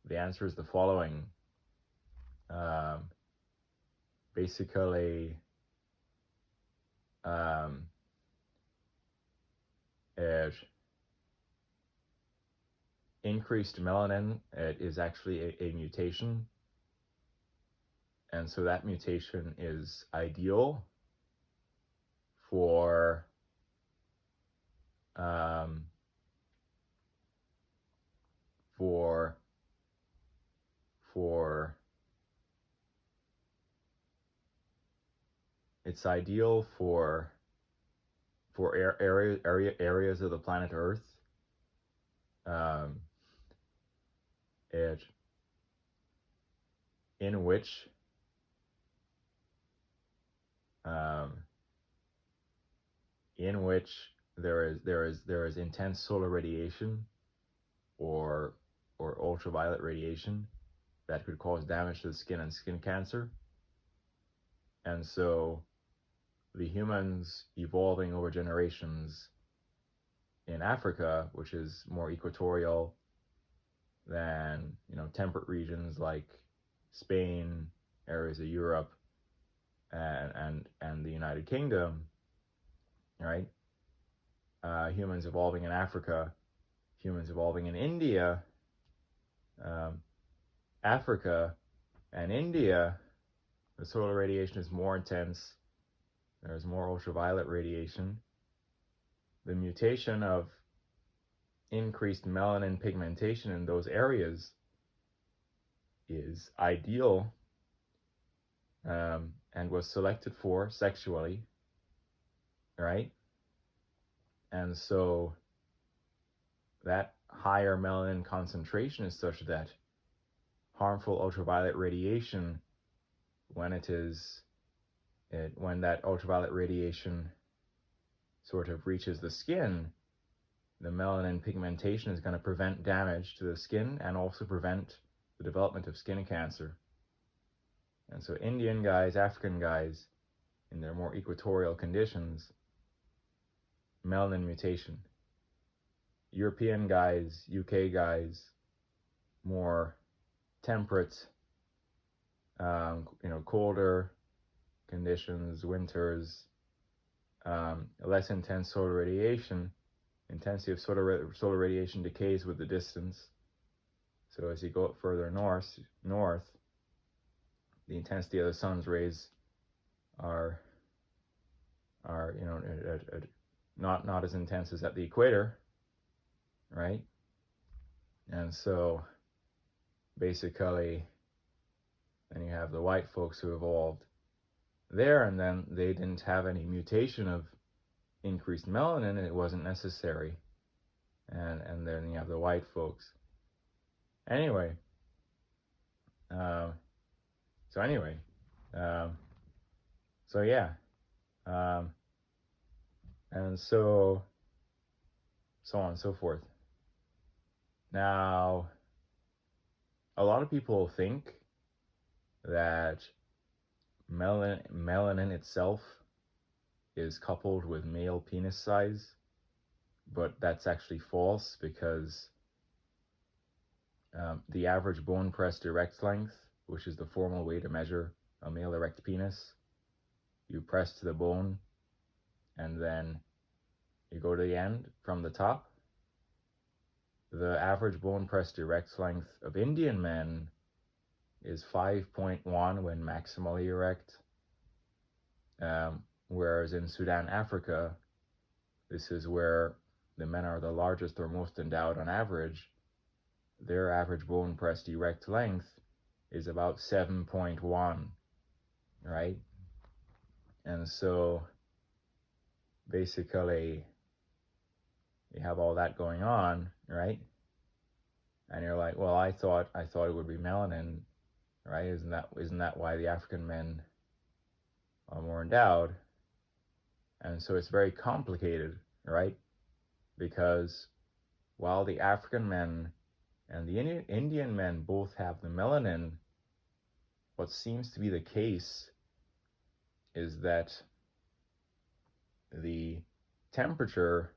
The answer is the following. Um, basically, it increased melanin, it is actually a mutation, and so that mutation is ideal for for for it's ideal for areas of the planet Earth. It in which there is intense solar radiation or ultraviolet radiation that could cause damage to the skin and skin cancer. And so the humans evolving over generations in Africa, which is more equatorial than, temperate regions like Spain, areas of Europe, and the United Kingdom, right? Humans evolving in Africa, humans evolving in India, Africa and India, the solar radiation is more intense. There's more ultraviolet radiation. The mutation of increased melanin pigmentation in those areas is ideal, and was selected for sexually, right? And so that higher melanin concentration is such that harmful ultraviolet radiation, when that ultraviolet radiation sort of reaches the skin, the melanin pigmentation is going to prevent damage to the skin and also prevent the development of skin cancer. And so Indian guys, African guys, in their more equatorial conditions, melanin mutation. European guys, UK guys, more temperate, colder conditions, winters, less intense solar radiation. Intensity of solar radiation decays with the distance. So as you go up further north, the intensity of the sun's rays are not as intense as at the equator, right? And so basically, then you have the white folks who evolved there, and then they didn't have any mutation of increased melanin, and it wasn't necessary. And then you have the white folks. Anyway, so yeah, and so on and so forth. Now, a lot of people think that melanin itself is coupled with male penis size, but that's actually false, because the average bone pressed erect length, which is the formal way to measure a male erect penis, you press to the bone and then you go to the end from the top. The average bone pressed erect length of Indian men is 5.1 when maximally erect, whereas in Sudan, Africa, this is where the men are the largest or most endowed on average. Their average bone pressed erect length is about 7.1, right? And so basically you have all that going on, right? And you're like, well, I thought it would be melanin, right? Isn't that why the African men are more endowed? And so it's very complicated, right? Because while the African men and the Indian men both have the melanin, what seems to be the case is that the temperature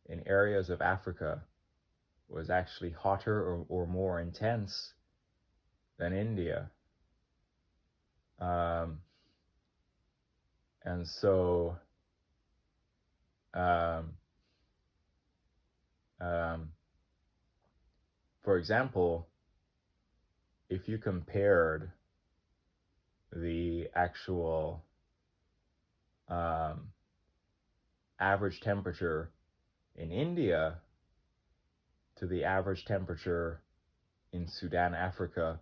in areas of Africa was actually hotter or more intense than India. And so for example, if you compared the actual average temperature in India to the average temperature in Sudan, Africa,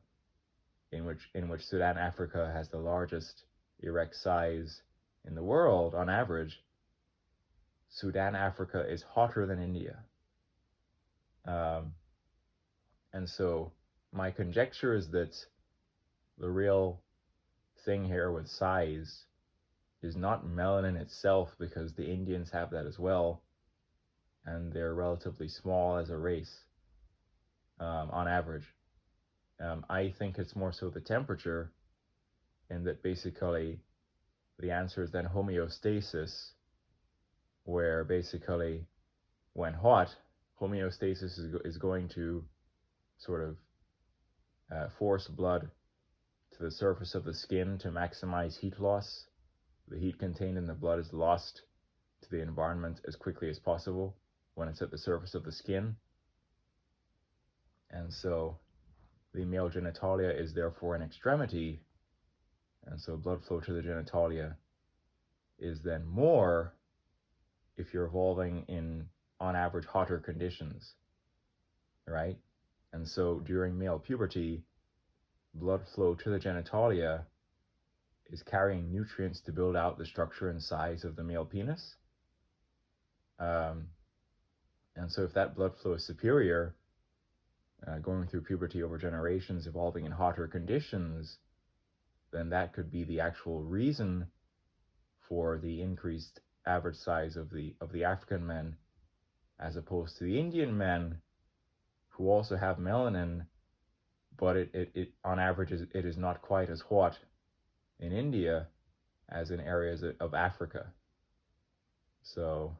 in which Sudan, Africa has the largest erect size in the world on average, Sudan, Africa is hotter than India. And so my conjecture is that the real thing here with size is not melanin itself, because the Indians have that as well, and they're relatively small as a race on average. I think it's more so the temperature, and that basically the answer is then homeostasis, where basically when hot, homeostasis is going to sort of force blood to the surface of the skin to maximize heat loss. The heat contained in the blood is lost to the environment as quickly as possible when it's at the surface of the skin. And so the male genitalia is therefore an extremity, and so blood flow to the genitalia is then more if you're evolving in, on average, hotter conditions, right? And so during male puberty, blood flow to the genitalia is carrying nutrients to build out the structure and size of the male penis. And so if that blood flow is superior, going through puberty over generations, evolving in hotter conditions, then that could be the actual reason for the increased average size of the African men, as opposed to the Indian men, who also have melanin, but it on average it is not quite as hot in India as in areas of Africa. So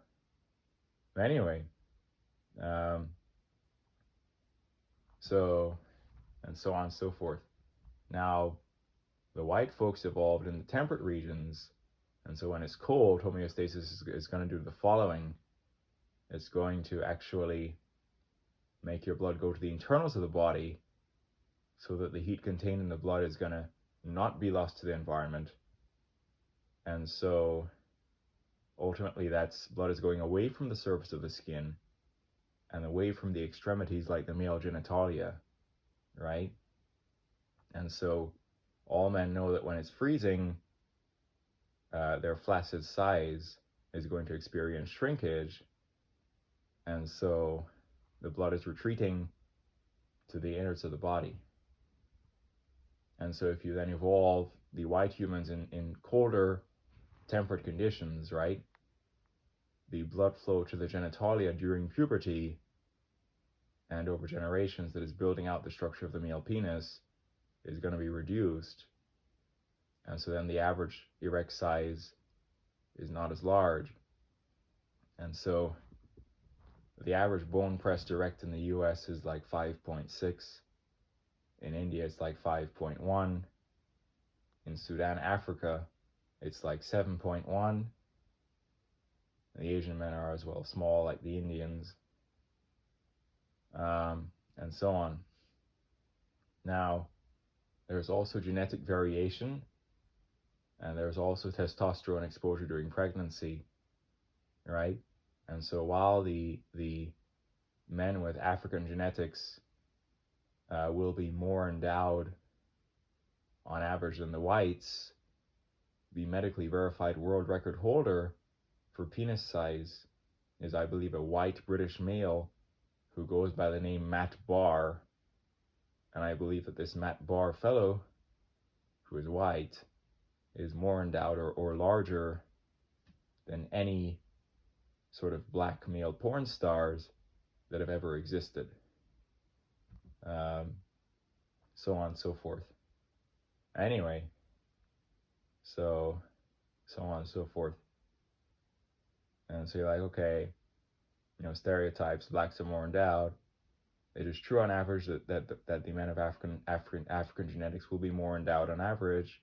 anyway, so and so on and so forth. Now, the white folks evolved in the temperate regions, and so when it's cold, homeostasis is going to do the following. It's going to actually make your blood go to the internals of the body, so that the heat contained in the blood is going to not be lost to the environment. And so ultimately that's blood is going away from the surface of the skin and away from the extremities like the male genitalia, right? And so all men know that when it's freezing, their flaccid size is going to experience shrinkage, and so the blood is retreating to the innards of the body. And so if you then evolve the white humans in colder temperate conditions, right, the blood flow to the genitalia during puberty and over generations that is building out the structure of the male penis is going to be reduced. And so then the average erect size is not as large. And so the average bone pressed erect in the US is like 5.6. In India, it's like 5.1. In Sudan, Africa, it's like 7.1. The Asian men are as well small, like the Indians, and so on. Now, there's also genetic variation, and there's also testosterone exposure during pregnancy, right? And so while the men with African genetics will be more endowed on average than the whites, the medically verified world record holder for penis size is, I believe, a white British male who goes by the name Matt Barr. And I believe that this Matt Barr fellow, who is white, is more endowed or larger than any sort of black male porn stars that have ever existed. Um, so on and so forth. Anyway, so on and so forth. And so you're like, okay, stereotypes, blacks are more endowed. It is true on average that the amount of African genetics will be more endowed on average.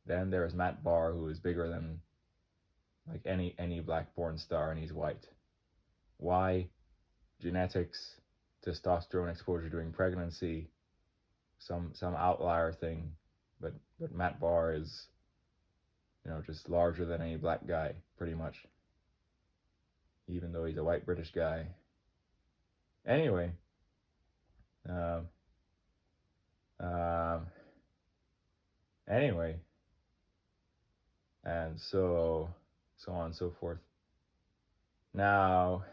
Then there is Matt Barr, who is bigger than like any black porn star, and he's white. Why? Genetics, testosterone exposure during pregnancy, some outlier thing, but Matt Barr is just larger than any black guy, pretty much, even though he's a white British guy. Anyway, um, um, anyway, and so on and so forth. Now,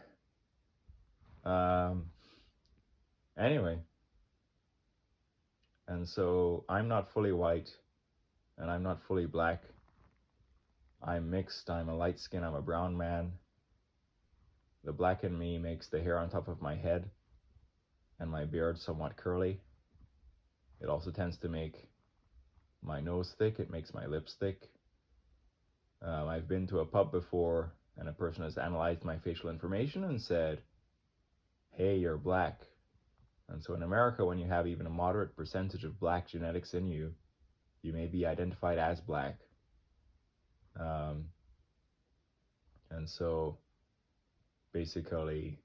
anyway, and so I'm not fully white, and I'm not fully black. I'm mixed. I'm a light skin. I'm a brown man. The black in me makes the hair on top of my head and my beard somewhat curly. It also tends to make my nose thick. It makes my lips thick. I've been to a pub before, and a person has analyzed my facial information and said, "Hey, you're black." And so in America, when you have even a moderate percentage of black genetics in you, you may be identified as black. And so basically,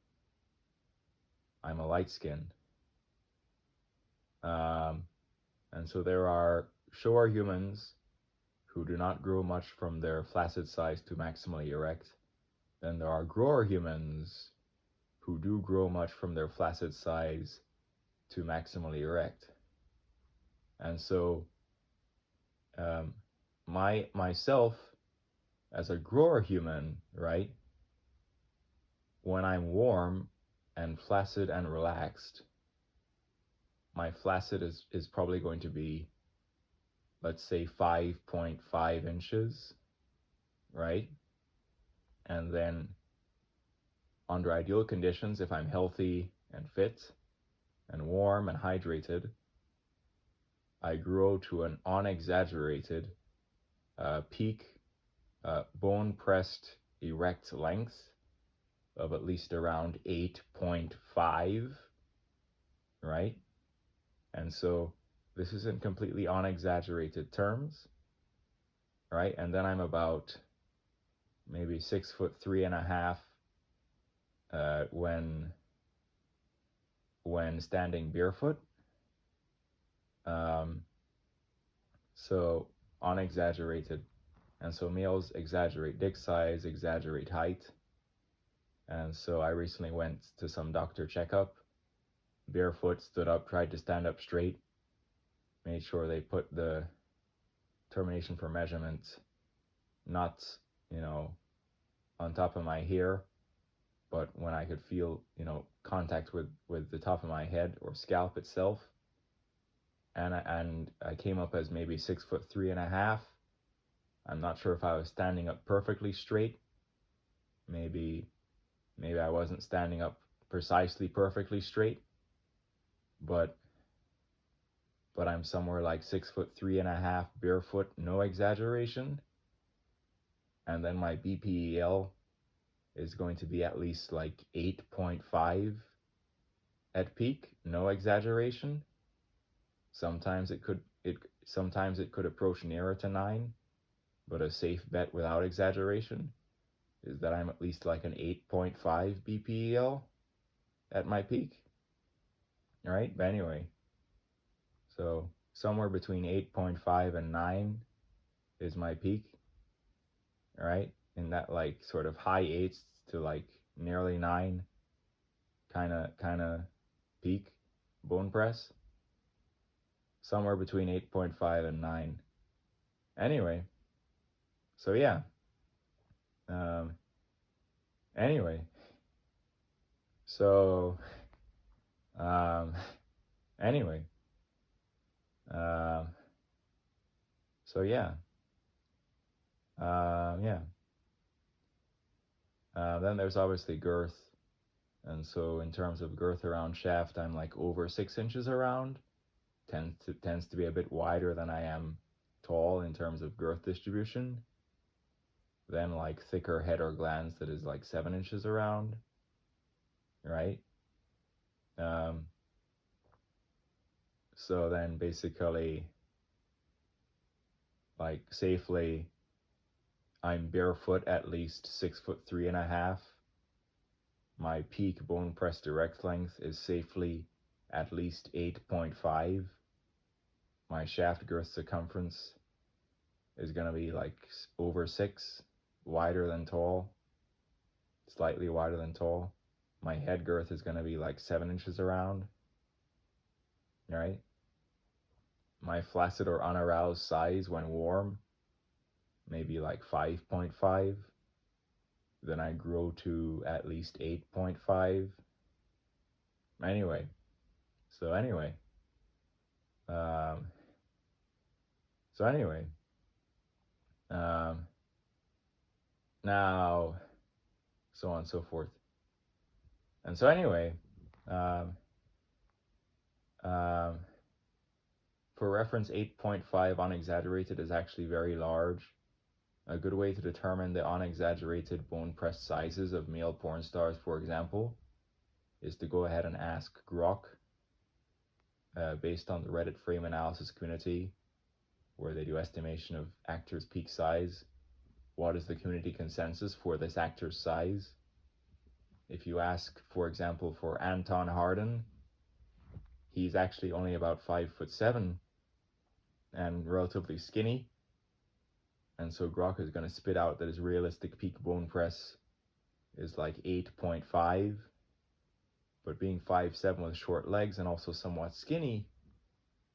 I'm a light skin. And so there are Showa humans who do not grow much from their flaccid size to maximally erect. Then there are grower humans who do grow much from their flaccid size to maximally erect. And so myself as a grower human, right, when I'm warm and flaccid and relaxed, my flaccid is probably going to be, let's say, 5.5 inches, right? And then under ideal conditions, if I'm healthy and fit and warm and hydrated, I grow to an unexaggerated peak bone pressed erect length of at least around 8.5, right? And so this is in completely unexaggerated terms, right? And then I'm about maybe 6'3.5" when standing barefoot. So unexaggerated. And so males exaggerate dick size, exaggerate height. And so I recently went to some doctor checkup, barefoot, stood up, tried to stand up straight, made sure they put the termination for measurement not, on top of my hair, but when I could feel, contact with the top of my head or scalp itself. And I came up as maybe 6'3.5". I'm not sure if I was standing up perfectly straight. Maybe I wasn't standing up precisely perfectly straight, but I'm somewhere like 6'3.5" barefoot, no exaggeration. And then my BPEL is going to be at least like 8.5 at peak, no exaggeration. Sometimes it could approach nearer to 9, but a safe bet without exaggeration is that I'm at least like an 8.5 BPEL at my peak. All right, but anyway, so somewhere between 8.5 and 9 is my peak. All right, in that like sort of high 8s to like nearly 9 kind of peak bone press. Somewhere between 8.5 and 9. Anyway, so yeah. Anyway, so anyway, so yeah, yeah. Then there's obviously girth. And so in terms of girth around shaft, I'm like over 6 inches around. Tends to be a bit wider than I am tall in terms of girth distribution. Then like thicker head or glans that is like 7 inches around, right? Um, so then basically, like safely, I'm barefoot at least 6'3.5". My peak bone press direct length is safely at least 8.5. My shaft girth circumference is going to be like over 6, wider than tall, slightly wider than tall. My head girth is going to be like 7 inches around, right? My flaccid or unaroused size when warm, maybe like 5.5. Then I grow to at least 8.5. Anyway, so anyway, um, so anyway, um, now, so on and so forth. And so anyway, um, um, for reference, 8.5 unexaggerated is actually very large. A good way to determine the unexaggerated bone press sizes of male porn stars, for example, is to go ahead and ask Grok, based on the Reddit frame analysis community, where they do estimation of actors' peak size. What is the community consensus for this actor's size? If you ask, for example, for Anton Harden, he's actually only about 5'7" and relatively skinny. And so Grok is going to spit out that his realistic peak bone press is like 8.5. But being 5'7" with short legs and also somewhat skinny,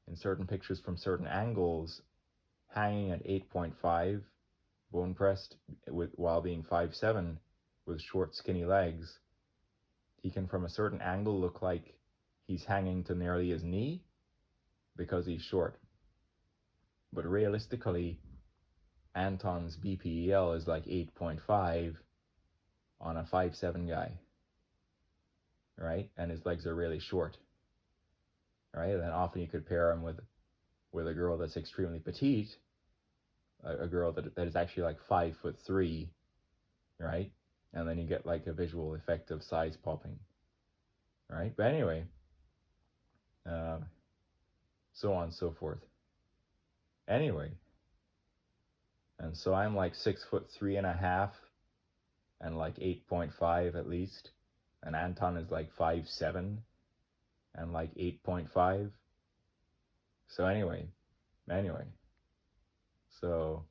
in certain pictures from certain angles, hanging at 8.5 bone pressed while being 5'7" with short skinny legs, he can from a certain angle look like he's hanging to nearly his knee because he's short. But realistically, Anton's BPEL is like 8.5 on a 5'7" guy, right? And his legs are really short, right? And then often you could pair him with a girl that's extremely petite, a girl that is actually like 5'3", right? And then you get like a visual effect of size popping, right? But anyway, so on and so forth. Anyway, and so I'm like 6'3.5" and like 8.5 at least, and Anton is like 5'7" and like 8.5. So anyway, so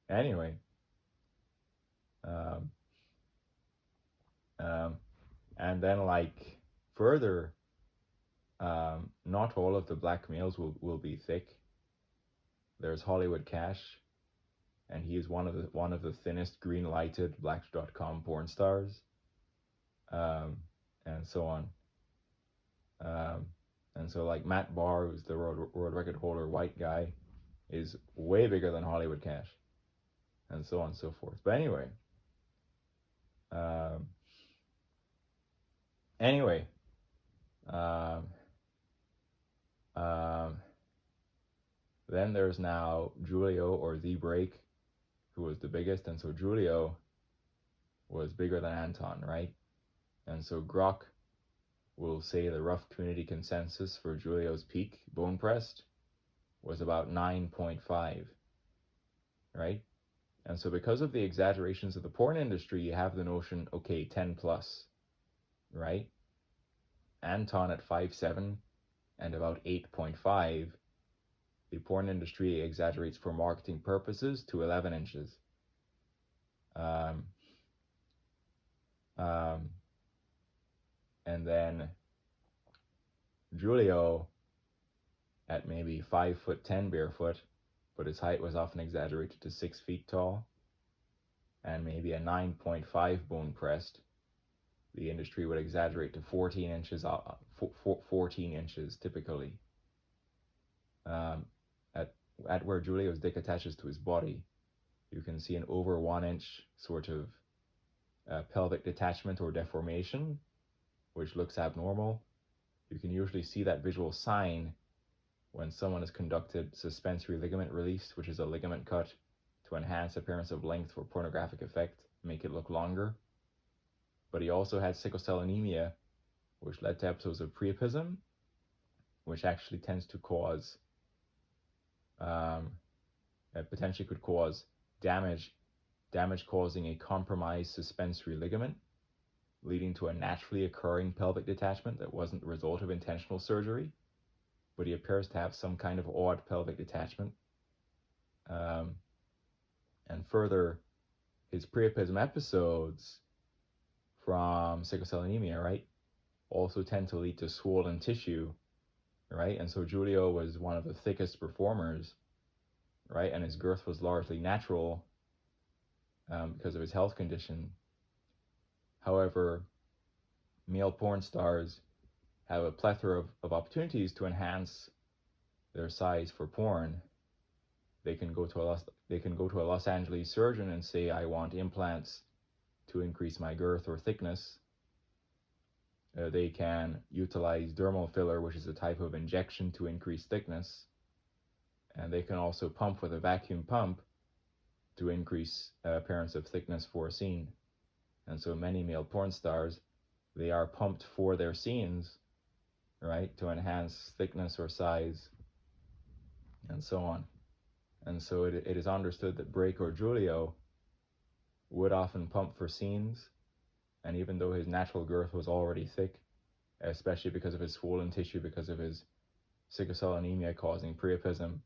anyway, um, and then like further, not all of the black males will be thick. There's Hollywood Cash, and he is one of the thinnest green lighted Black.com porn stars, and so on. And so like Matt Barr, who's the world record holder white guy, is way bigger than Hollywood Cash, and so on and so forth. But anyway, um, anyway, um, um, then there's now Julio or The Break, who was the biggest, and so Julio was bigger than Anton, right? And so Grok will say the rough community consensus for Julio's peak bone pressed was about 9.5, right? And so because of the exaggerations of the porn industry, you have the notion, okay, 10 plus, right? Anton at 5'7" and about 8.5, the porn industry exaggerates for marketing purposes to 11 inches. And then Julio at maybe 5'10" barefoot, but his height was often exaggerated to 6 feet tall, and maybe a 9.5 bone pressed, the industry would exaggerate to 14 inches, 14 inches typically. At where Julio's dick attaches to his body, you can see an over 1 inch sort of pelvic detachment or deformation, which looks abnormal. You can usually see that visual sign when someone has conducted suspensory ligament release, which is a ligament cut to enhance appearance of length for pornographic effect, make it look longer. But he also had sickle cell anemia, which led to episodes of priapism, which actually tends to cause, potentially could cause damage causing a compromised suspensory ligament, leading to a naturally occurring pelvic detachment that wasn't the result of intentional surgery, but he appears to have some kind of odd pelvic detachment. And further, his priapism episodes from sickle cell anemia, right, also tend to lead to swollen tissue, right? And so Julio was one of the thickest performers, right? And his girth was largely natural because of his health condition. However, male porn stars have a plethora of opportunities to enhance their size for porn. They can go to a Los Angeles surgeon and say, I want implants to increase my girth or thickness. They can utilize dermal filler, which is a type of injection to increase thickness. And they can also pump with a vacuum pump to increase appearance of thickness for a scene. And so many male porn stars, they are pumped for their scenes, right, to enhance thickness or size, and so on. And so it is understood that Brake or Julio would often pump for scenes, and even though his natural girth was already thick, especially because of his swollen tissue, because of his sickle cell anemia causing priapism,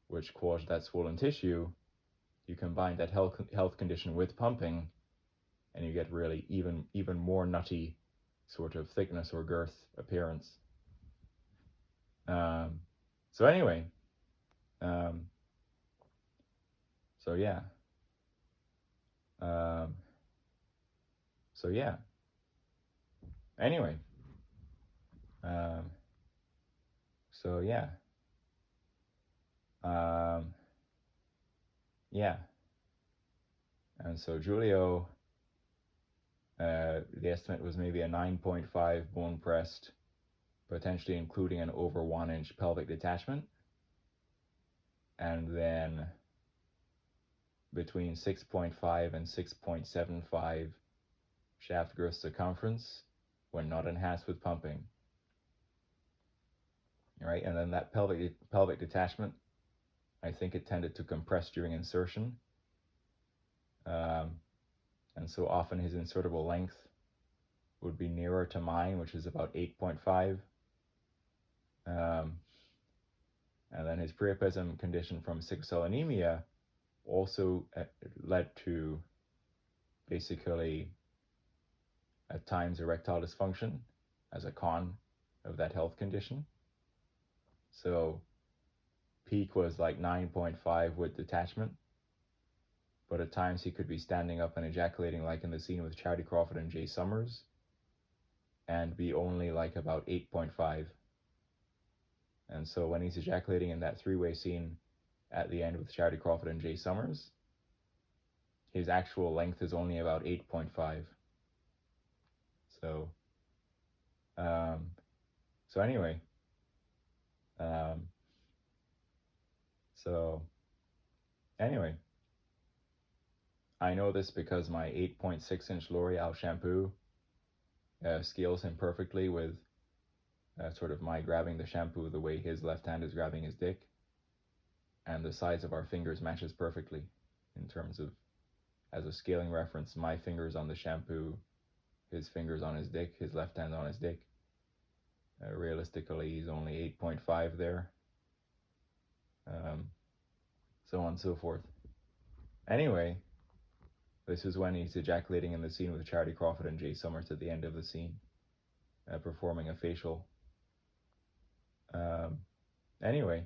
which caused that swollen tissue, you combine that health condition with pumping, and you get really even more nutty sort of thickness or girth appearance. So anyway, so yeah. So yeah. Anyway. So yeah. Yeah. And so Julio, the estimate was maybe a 9.5 bone pressed, potentially including an over 1 inch pelvic detachment. And then between 6.5 and 6.75 shaft girth circumference when not enhanced with pumping. Right, and then that pelvic detachment, I think it tended to compress during insertion. And so often his insertable length would be nearer to mine, which is about 8.5. And then his priapism condition from sickle cell anemia also led to basically at times erectile dysfunction as a con of that health condition. So peak was like 9.5 with detachment, but at times he could be standing up and ejaculating like in the scene with Charity Crawford and Jay Summers and be only like about 8.5. And so when he's ejaculating in that three-way scene at the end with Charity Crawford and Jay Summers, his actual length is only about 8.5. So, anyway, I know this because my 8.6 inch L'Oreal shampoo scales him perfectly with sort of my grabbing the shampoo the way his left hand is grabbing his dick, and the size of our fingers matches perfectly in terms of, as a scaling reference, my fingers on the shampoo, his fingers on his dick, his left hand on his dick. Realistically, he's only 8.5 there. So on and so forth. Anyway, this is when he's ejaculating in the scene with Charity Crawford and Jay Summers at the end of the scene, performing a facial. Anyway,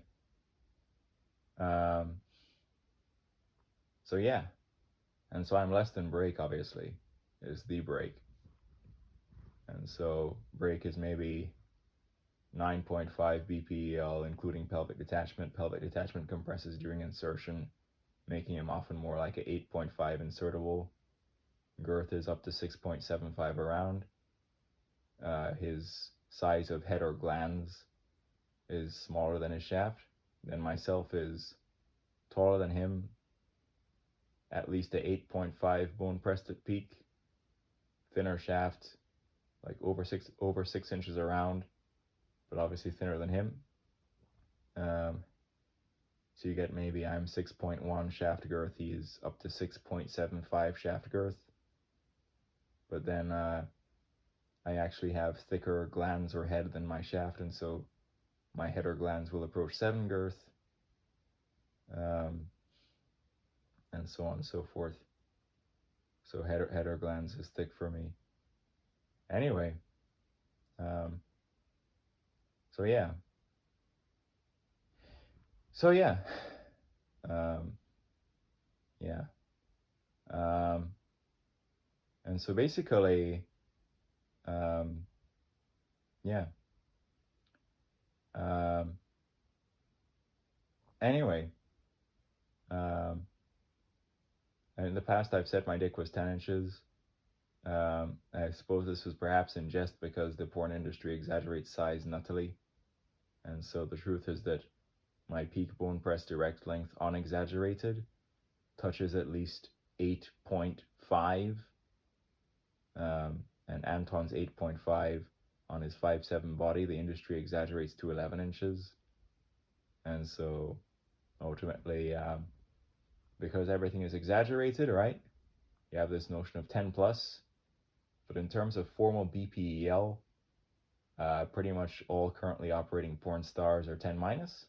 so yeah, and so I'm less than Brake, obviously, is the Brake. And so Brake is maybe 9.5 BPEL, including pelvic detachment. Pelvic detachment compresses during insertion, making him often more like an 8.5 insertable. girth is up to 6.75 around. His size of head or glans is smaller than his shaft. Then myself is taller than him, at least a 8.5 bone pressed at peak, thinner shaft, like over 6 inches around, but obviously thinner than him. So you get maybe I'm 6.1 shaft girth, he is up to 6.75 shaft girth. But then I actually have thicker glans or head than my shaft, and so my head or glans will approach 7 girth, and so on and so forth. So head or glans is thick for me. Anyway, so yeah. So yeah. Yeah. And so basically, yeah. Anyway, in the past I've said my dick was 10 inches. I suppose this was perhaps in jest because the porn industry exaggerates size nuttily. And so the truth is that my peak bone press direct length, unexaggerated, touches at least 8.5. And Anton's 8.5 on his 5'7" body, the industry exaggerates to 11 inches. And so ultimately, because everything is exaggerated, right? You have this notion of 10 plus. But in terms of formal BPEL, pretty much all currently operating porn stars are 10 minus.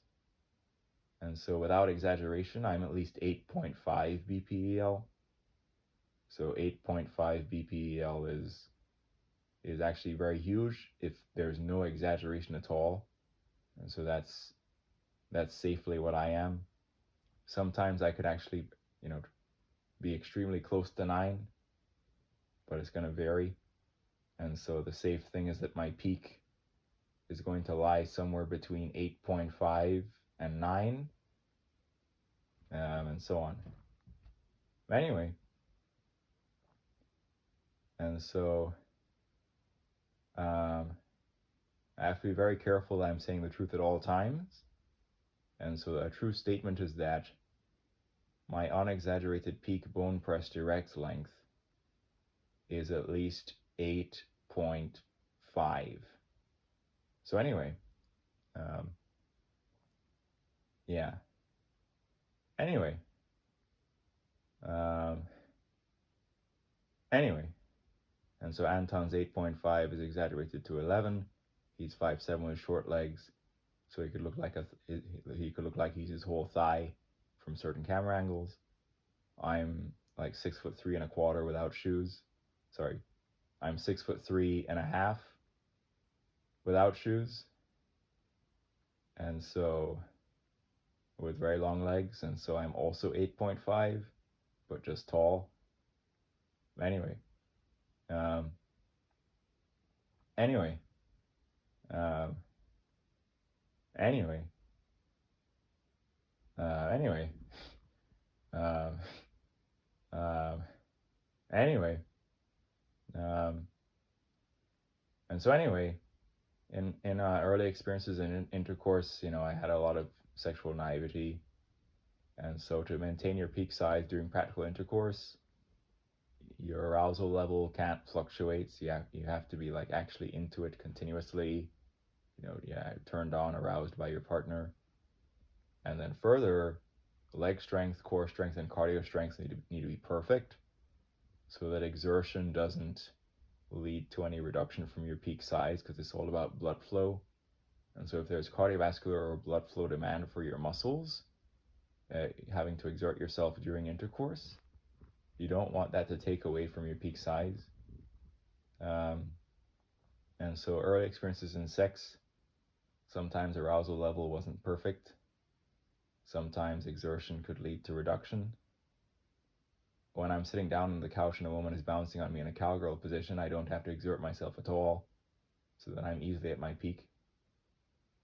And so without exaggeration, I'm at least 8.5 BPEL. So 8.5 BPEL is actually very huge if there's no exaggeration at all. And so that's safely what I am. Sometimes I could actually, be extremely close to 9, but it's going to vary. And so the safe thing is that my peak is going to lie somewhere between 8.5 and 9, and so on. Anyway, and so I have to be very careful that I'm saying the truth at all times. And so a true statement is that my unexaggerated peak bone press direct length is at least 8.5. So anyway, yeah. Anyway, and so Anton's 8.5 is exaggerated to 11. He's 5'7" with short legs, so he could look like he's his whole thigh from certain camera angles. I'm like 6'3.25" without shoes. Sorry, I'm 6'3.5" without shoes, and so with very long legs, and so I'm also 8.5, but just tall. Anyway, um, anyway, um, anyway, anyway, um, anyway, and so anyway, in early experiences in intercourse, I had a lot of sexual naivety, and so to maintain your peak size during practical intercourse, your arousal level can't fluctuate. So you have to be like actually into it continuously, turned on, aroused by your partner. And then further, leg strength, core strength, and cardio strength need to be perfect so that exertion doesn't lead to any reduction from your peak size, because it's all about blood flow. And so if there's cardiovascular or blood flow demand for your muscles, having to exert yourself during intercourse, you don't want that to take away from your peak size. And so early experiences in sex, sometimes arousal level wasn't perfect. Sometimes exertion could lead to reduction. When I'm sitting down on the couch and a woman is bouncing on me in a cowgirl position, I don't have to exert myself at all, so that I'm easily at my peak.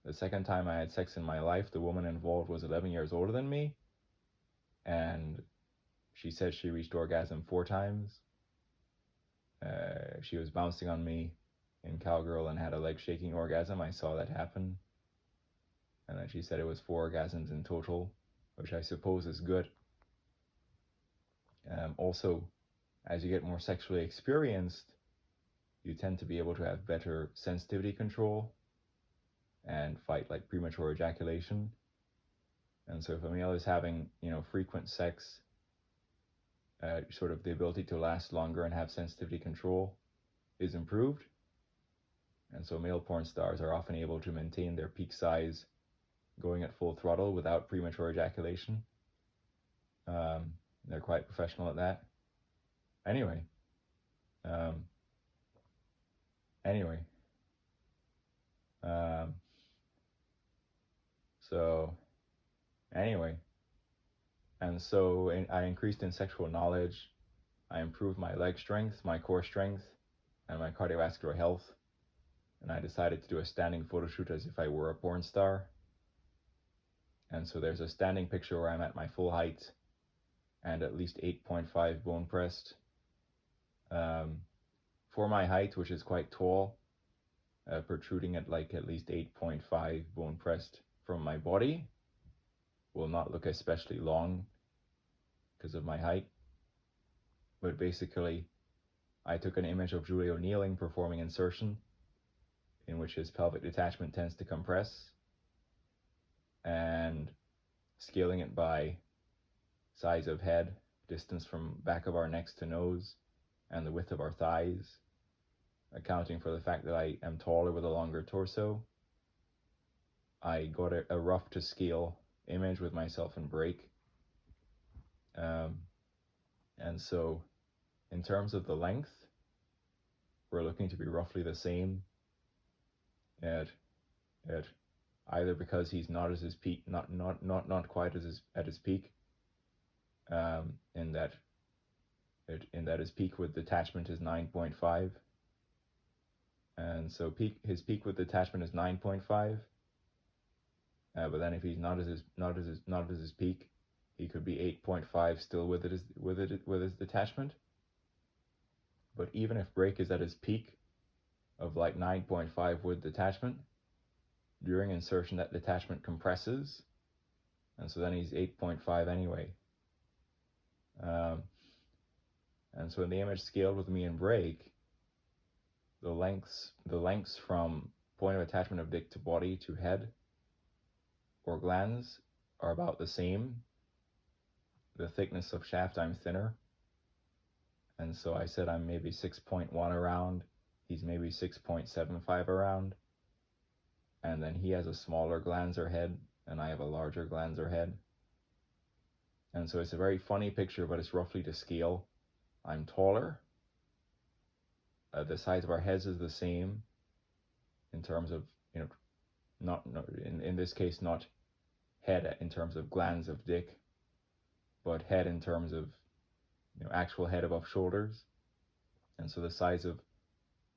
The second time I had sex in my life, the woman involved was 11 years older than me, and she said she reached orgasm 4 times. She was bouncing on me in Cowgirl and had a leg shaking orgasm. I saw that happen. And then she said it was 4 orgasms in total, which I suppose is good. Also, as you get more sexually experienced, you tend to be able to have better sensitivity control and fight like premature ejaculation. And so if a male is having, frequent sex, sort of the ability to last longer and have sensitivity control is improved. And so male porn stars are often able to maintain their peak size going at full throttle without premature ejaculation. They're quite professional at that. Anyway, um, anyway, um, so anyway, and so I increased in sexual knowledge. I improved my leg strength, my core strength, and my cardiovascular health. And I decided to do a standing photo shoot as if I were a porn star. And so there's a standing picture where I'm at my full height and at least 8.5 bone pressed. For my height, which is quite tall, protruding at like at least 8.5 bone pressed from my body will not look especially long because of my height. But basically, I took an image of Julio kneeling performing insertion, in which his pelvic detachment tends to compress, and scaling it by size of head, distance from back of our necks to nose, and the width of our thighs, accounting for the fact that I am taller with a longer torso. I got a rough to scale image with myself and break. And so in terms of the length, we're looking to be roughly the same at either because he's not at his peak, not quite at his peak, in that his peak with detachment is 9.5, and so his peak with detachment is 9.5. But then if he's not at his peak, he could be 8.5 still with his detachment. But even if break is at his peak of like 9.5 with detachment, during insertion that detachment compresses, and so then he's 8.5 anyway. And so in the image scaled with me and break, the lengths from point of attachment of dick to body to head or glands are about the same. The thickness of shaft, I'm thinner. And so I said I'm maybe 6.1 around, he's maybe 6.75 around. And then he has a smaller glanzer head, and I have a larger glanzer head. And so it's a very funny picture, but it's roughly to scale. I'm taller. The size of our heads is the same in terms of, not in this case, not head in terms of glands of dick, but head in terms of, actual head above shoulders. And so the size of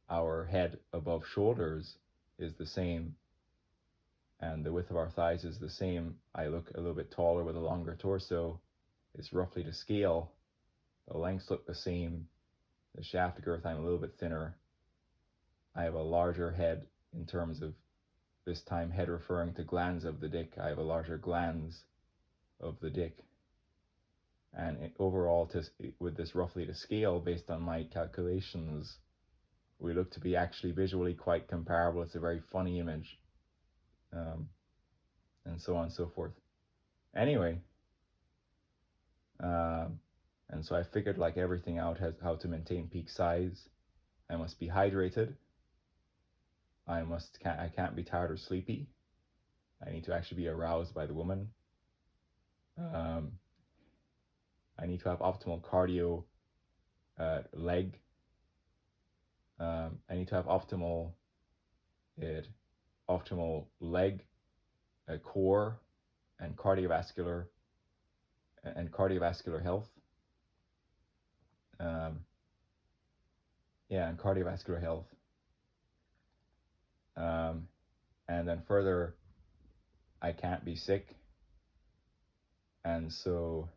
our head above shoulders is the same, and the width of our thighs is the same. I look a little bit taller with a longer torso. It's roughly to scale. The lengths look the same. The shaft girth, I'm a little bit thinner. I have a larger head in terms of, this time head referring to glands of the dick. I have a larger glands of the dick. And overall, with this roughly to scale, based on my calculations, we look to be actually visually quite comparable. It's a very funny image. And so on and so forth. Anyway, and so I figured like everything out, how to maintain peak size. I must be hydrated. I can't be tired or sleepy. I need to actually be aroused by the woman. I need to have optimal cardio, leg. I need to have optimal leg, core, and cardiovascular health. And cardiovascular health. And then further, I can't be sick. And so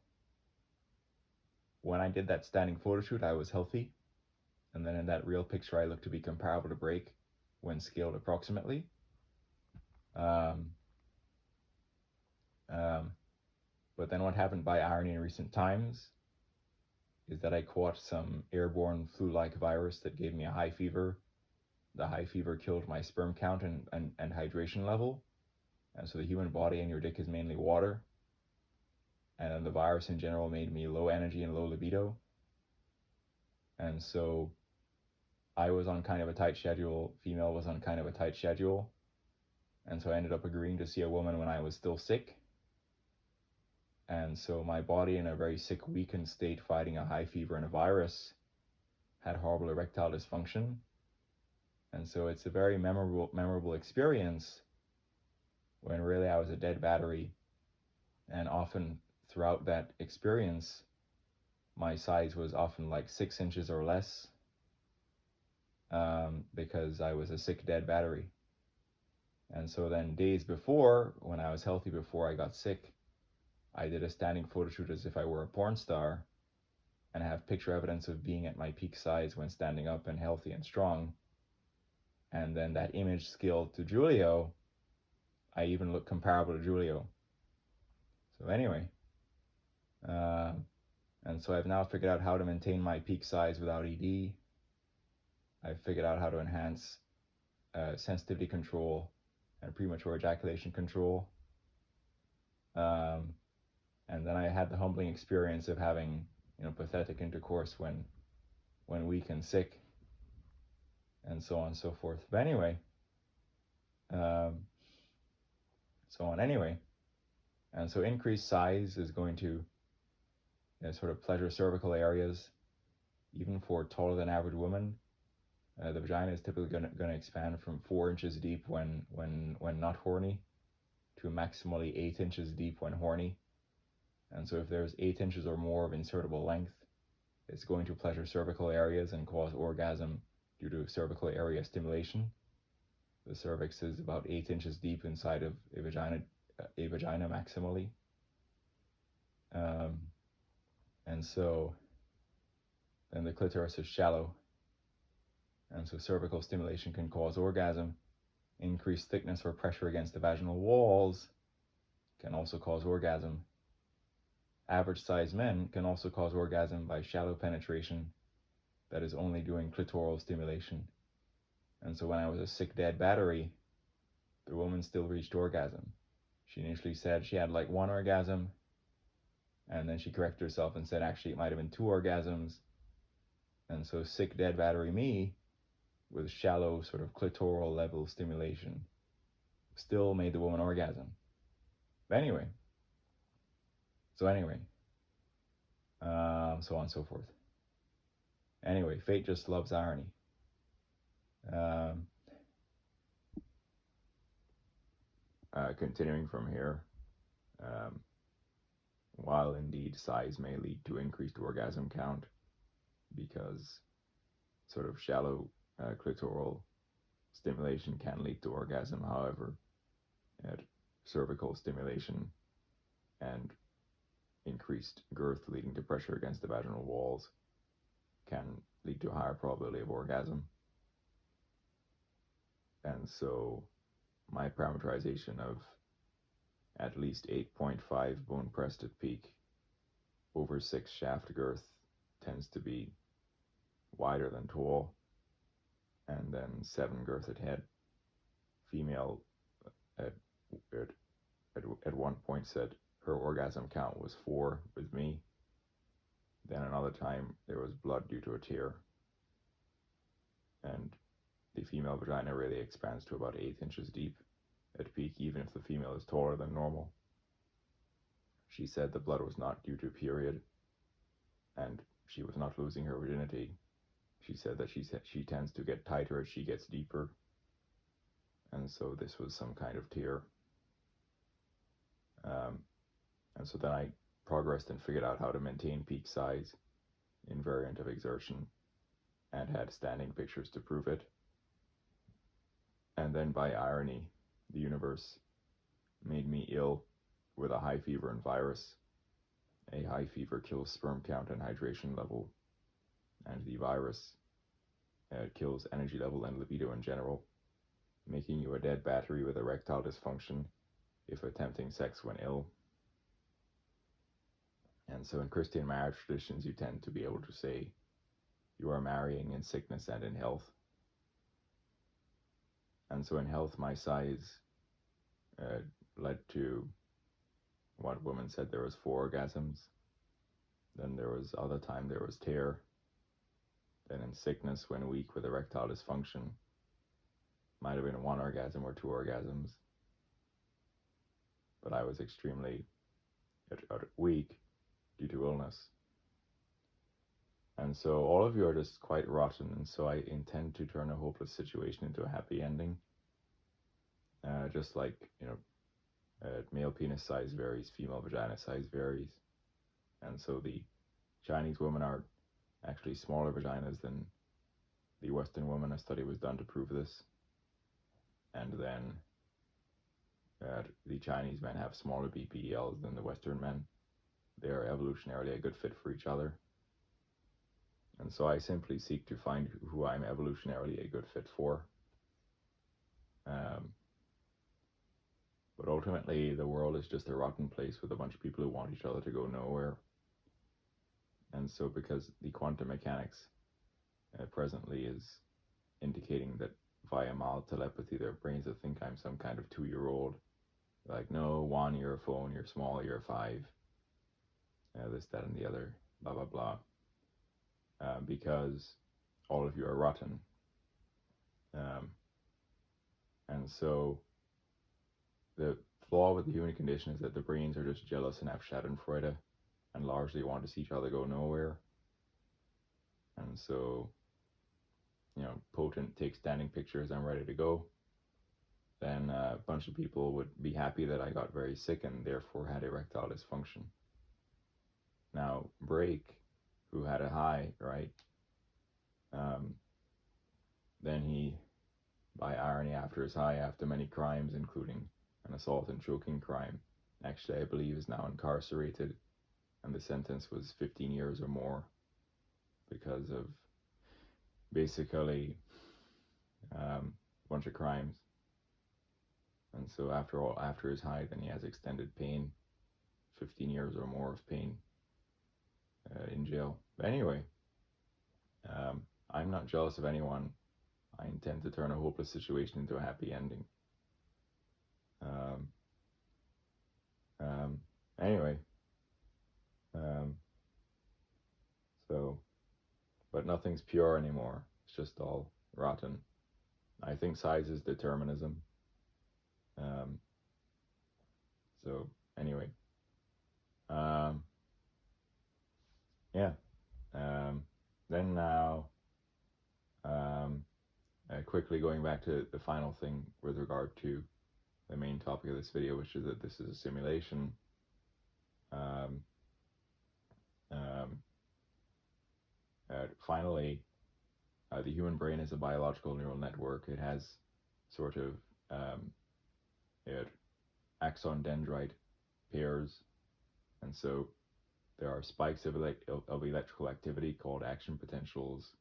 when I did that standing photo shoot, I was healthy. And then in that real picture, I look to be comparable to break when scaled approximately. Um, um, but then what happened by irony in recent times is that I caught some airborne flu-like virus that gave me a high fever. The high fever killed my sperm count and hydration level. And so the human body and your dick is mainly water. And then the virus in general made me low energy and low libido. And so I was on kind of a tight schedule. Female was on kind of a tight schedule. And so I ended up agreeing to see a woman when I was still sick. And so my body, in a very sick, weakened state, fighting a high fever and a virus, had horrible erectile dysfunction. And so it's a very memorable experience when really I was a dead battery. And often throughout that experience, my size was often like 6 inches or less, because I was a sick, dead battery. And so then days before, when I was healthy before I got sick, I did a standing photo shoot as if I were a porn star, and have picture evidence of being at my peak size when standing up and healthy and strong. And then that image scaled to Julio, I even look comparable to Julio. So anyway, and so I've now figured out how to maintain my peak size without ED. I've figured out how to enhance sensitivity control and premature ejaculation control. And then I had the humbling experience of having, pathetic intercourse when weak and sick, and so on and so forth. But anyway, and so increased size is going to sort of pleasure cervical areas, even for taller than average women. The vagina is typically going to expand from 4 inches deep when not horny to maximally 8 inches deep when horny. And so if there's 8 inches or more of insertable length, it's going to pleasure cervical areas and cause orgasm due to cervical area stimulation. The cervix is about 8 inches deep inside of a vagina maximally. And so then the clitoris is shallow. And so cervical stimulation can cause orgasm. Increased thickness or pressure against the vaginal walls can also cause orgasm. Average sized men can also cause orgasm by shallow penetration that is only doing clitoral stimulation. And so when I was a sick, dead battery, the woman still reached orgasm. She initially said she had like 1 orgasm, and then she corrected herself and said actually it might have been 2 orgasms. And so sick, dead battery me, with shallow sort of clitoral level stimulation, still made the woman orgasm. But anyway, so on and so forth. Anyway, fate just loves irony. Continuing from here, while indeed size may lead to increased orgasm count, because sort of shallow clitoral stimulation can lead to orgasm, however, cervical stimulation and increased girth leading to pressure against the vaginal walls can lead to a higher probability of orgasm. And so my parameterization of at least 8.5 bone pressed at peak over 6 shaft girth tends to be wider than tall, and then 7 girth at head. Female at one point said her orgasm count was 4 with me. Then another time there was blood due to a tear. And the female vagina really expands to about 8 inches deep at peak, even if the female is taller than normal. She said the blood was not due to period, and she was not losing her virginity. She said that she tends to get tighter as she gets deeper, and so this was some kind of tear. And so then I progressed and figured out how to maintain peak size invariant of exertion, and had standing pictures to prove it. And then by irony, the universe made me ill with a high fever and virus. A high fever kills sperm count and hydration level, and the virus It kills energy level and libido in general, making you a dead battery with erectile dysfunction if attempting sex when ill. And so in Christian marriage traditions, you tend to be able to say you are marrying in sickness and in health. And so in health, my size led to what women said there was 4 orgasms. Then there was other time there was tear. Then in sickness, when weak with erectile dysfunction, might have been 1 orgasm or 2 orgasms. But I was extremely weak due to illness. And so all of you are just quite rotten, and so I intend to turn a hopeless situation into a happy ending. Just like, male penis size varies, female vagina size varies. And so the Chinese women are actually smaller vaginas than the Western women. A study was done to prove this. And then the Chinese men have smaller BPELs than the Western men. They are evolutionarily a good fit for each other. And so I simply seek to find who I'm evolutionarily a good fit for. But ultimately, the world is just a rotten place with a bunch of people who want each other to go nowhere. And so because the quantum mechanics presently is indicating that via mild telepathy, their brains will think I'm some kind of 2-year-old. Like, no, 1, you're a phone, you're small, you're 5. This, that, and the other, blah, blah, blah. Because all of you are rotten. And so the flaw with the human condition is that the brains are just jealous and have schadenfreude and largely want to see each other go nowhere. And so, potent, take standing pictures, I'm ready to go. Then a bunch of people would be happy that I got very sick and therefore had erectile dysfunction. Now, Break, who had a high, right? Then he, by irony, after his high, after many crimes, including an assault and choking crime, actually I believe is now incarcerated, and the sentence was 15 years or more because of basically a bunch of crimes. And so after his high, then he has extended pain, 15 years or more of pain in jail. But anyway, I'm not jealous of anyone. I intend to turn a hopeless situation into a happy ending. Anyway, so, but nothing's pure anymore. It's just all rotten. I think size is determinism. So anyway, yeah. Then now, quickly going back to the final thing with regard to the main topic of this video, which is that this is a simulation. Finally, the human brain is a biological neural network. It has sort of axon dendrite pairs, and so there are spikes of electrical activity called action potentials,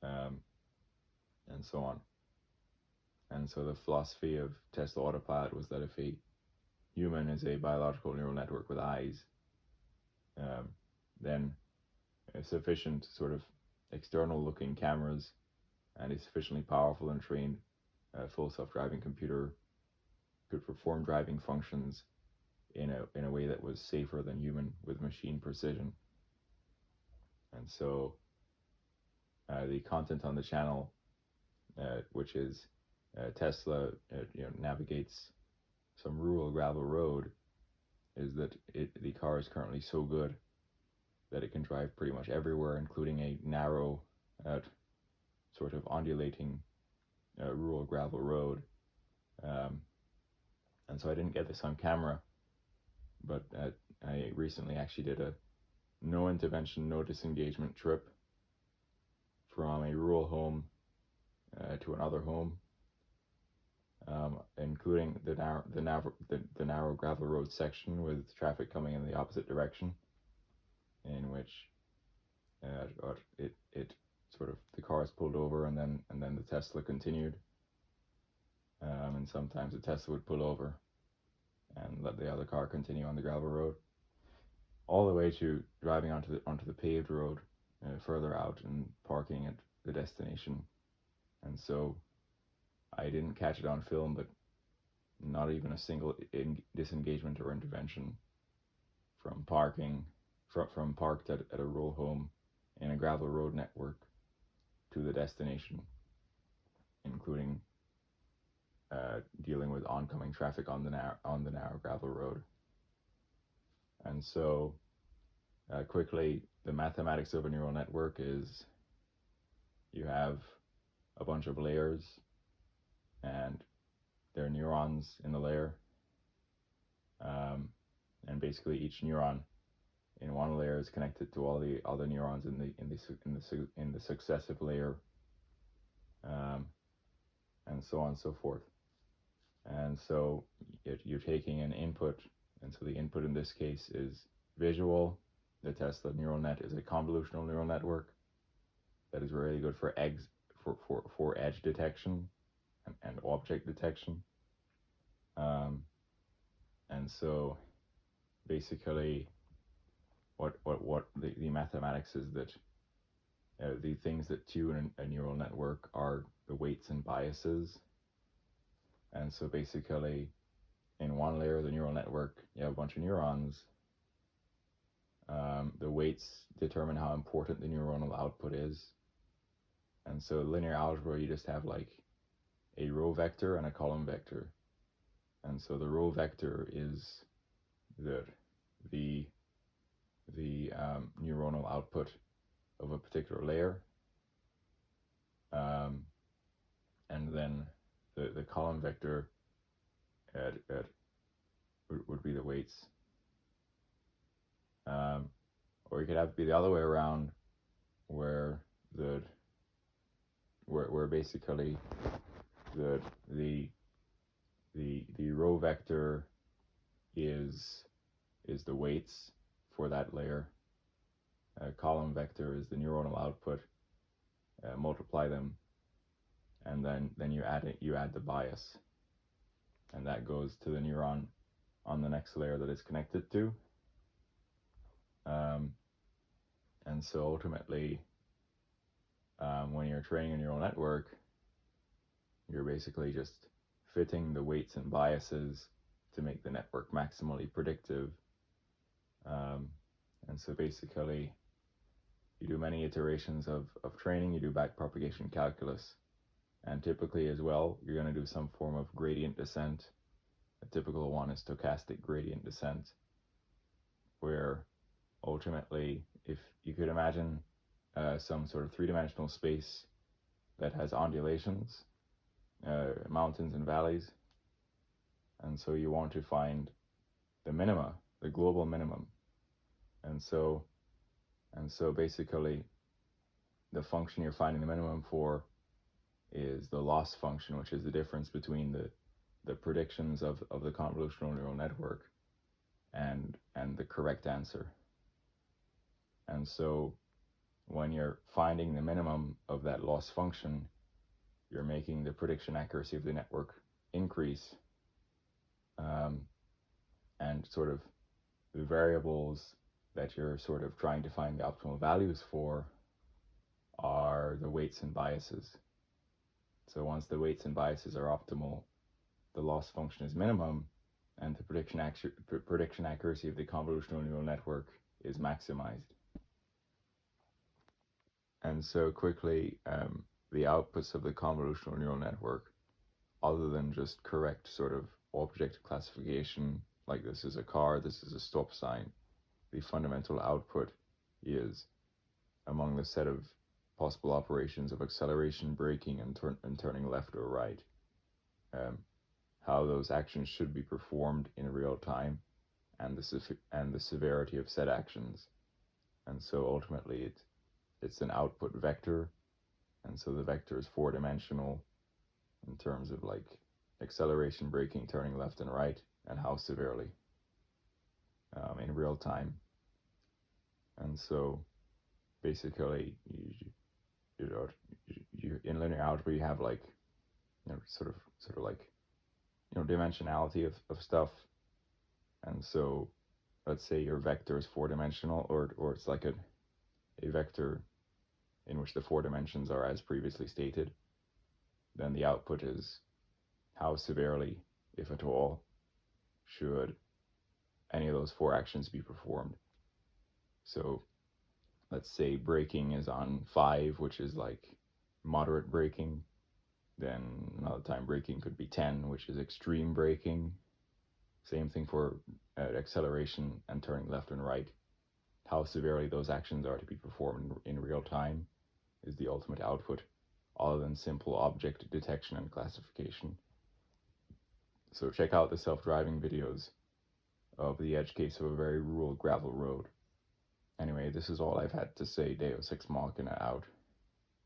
and so on. And so the philosophy of Tesla Autopilot was that if a human is a biological neural network with eyes, then sufficient sort of external looking cameras and a sufficiently powerful and trained full self-driving computer could perform driving functions in a way that was safer than human with machine precision. And so the content on the channel, which is Tesla navigates some rural gravel road, is that the car is currently so good that it can drive pretty much everywhere, including a narrow, sort of undulating rural gravel road. And so I didn't get this on camera, but I recently actually did a no intervention, no disengagement trip from a rural home to another home, including the narrow gravel road section with traffic coming in the opposite direction, in which it sort of the cars pulled over, and then the Tesla continued. And sometimes the Tesla would pull over and let the other car continue on the gravel road, all the way to driving onto the paved road further out and parking at the destination. And so I didn't catch it on film, but not even a single disengagement or intervention from parking from parked at a row home in a gravel road network to the destination, including dealing with oncoming traffic on the narrow gravel road. And so quickly, the mathematics of a neural network is you have a bunch of layers, and there are neurons in the layer, and basically each neuron in one layer is connected to all the other neurons in the successive layer, and so on and so forth. And so you're taking an input, and so the input in this case is visual. The Tesla neural net is a convolutional neural network that is really good for edge detection and object detection. And so basically what the mathematics is that the things that tune a neural network are the weights and biases. And so basically in one layer of the neural network you have a bunch of neurons. The weights determine how important the neuronal output is. And so linear algebra, you just have like a row vector and a column vector. And so the row vector is the neuronal output of a particular layer, and then the column vector would be the weights. Or you could have it be the other way around, where basically the row vector is the weights for that layer. Column vector is the neuronal output. Multiply them, and then you add the bias, and that goes to the neuron on the next layer that it's connected to. And so ultimately, when you're training a neural network, you're basically just fitting the weights and biases to make the network maximally predictive. And so basically, you do many iterations of training. You do backpropagation calculus, and typically as well, you're going to do some form of gradient descent. A typical one is stochastic gradient descent, where ultimately, if you could imagine some sort of three-dimensional space that has undulations, mountains and valleys, and so you want to find the minima, the global minimum. And so basically, the function you're finding the minimum for is the loss function, which is the difference between the predictions of the convolutional neural network and the correct answer. And so when you're finding the minimum of that loss function, you're making the prediction accuracy of the network increase, and sort of the variables that you're sort of trying to find the optimal values for are the weights and biases. So once the weights and biases are optimal, the loss function is minimum, and the prediction accuracy of the convolutional neural network is maximized. And so quickly, the outputs of the convolutional neural network, other than just correct sort of object classification, like this is a car, this is a stop sign, the fundamental output is among the set of possible operations of acceleration, braking, and turning left or right, how those actions should be performed in real time, and the severity of said actions. And so ultimately it's an output vector, and so the vector is four-dimensional in terms of like acceleration, braking, turning left and right, and how severely in real time. And so basically you know, in linear algebra you have like, sort of like, dimensionality of stuff. And so let's say your vector is four-dimensional, or it's like a vector in which the four dimensions are as previously stated, then the output is how severely, if at all, should any of those four actions be performed. So let's say braking is on 5, which is like moderate braking. Then another time braking could be 10, which is extreme braking. Same thing for acceleration and turning left and right. How severely those actions are to be performed in real time is the ultimate output, other than simple object detection and classification. So check out the self-driving videos of the edge case of a very rural gravel road. Anyway, this is all I've had to say. Deus Ex Machina out.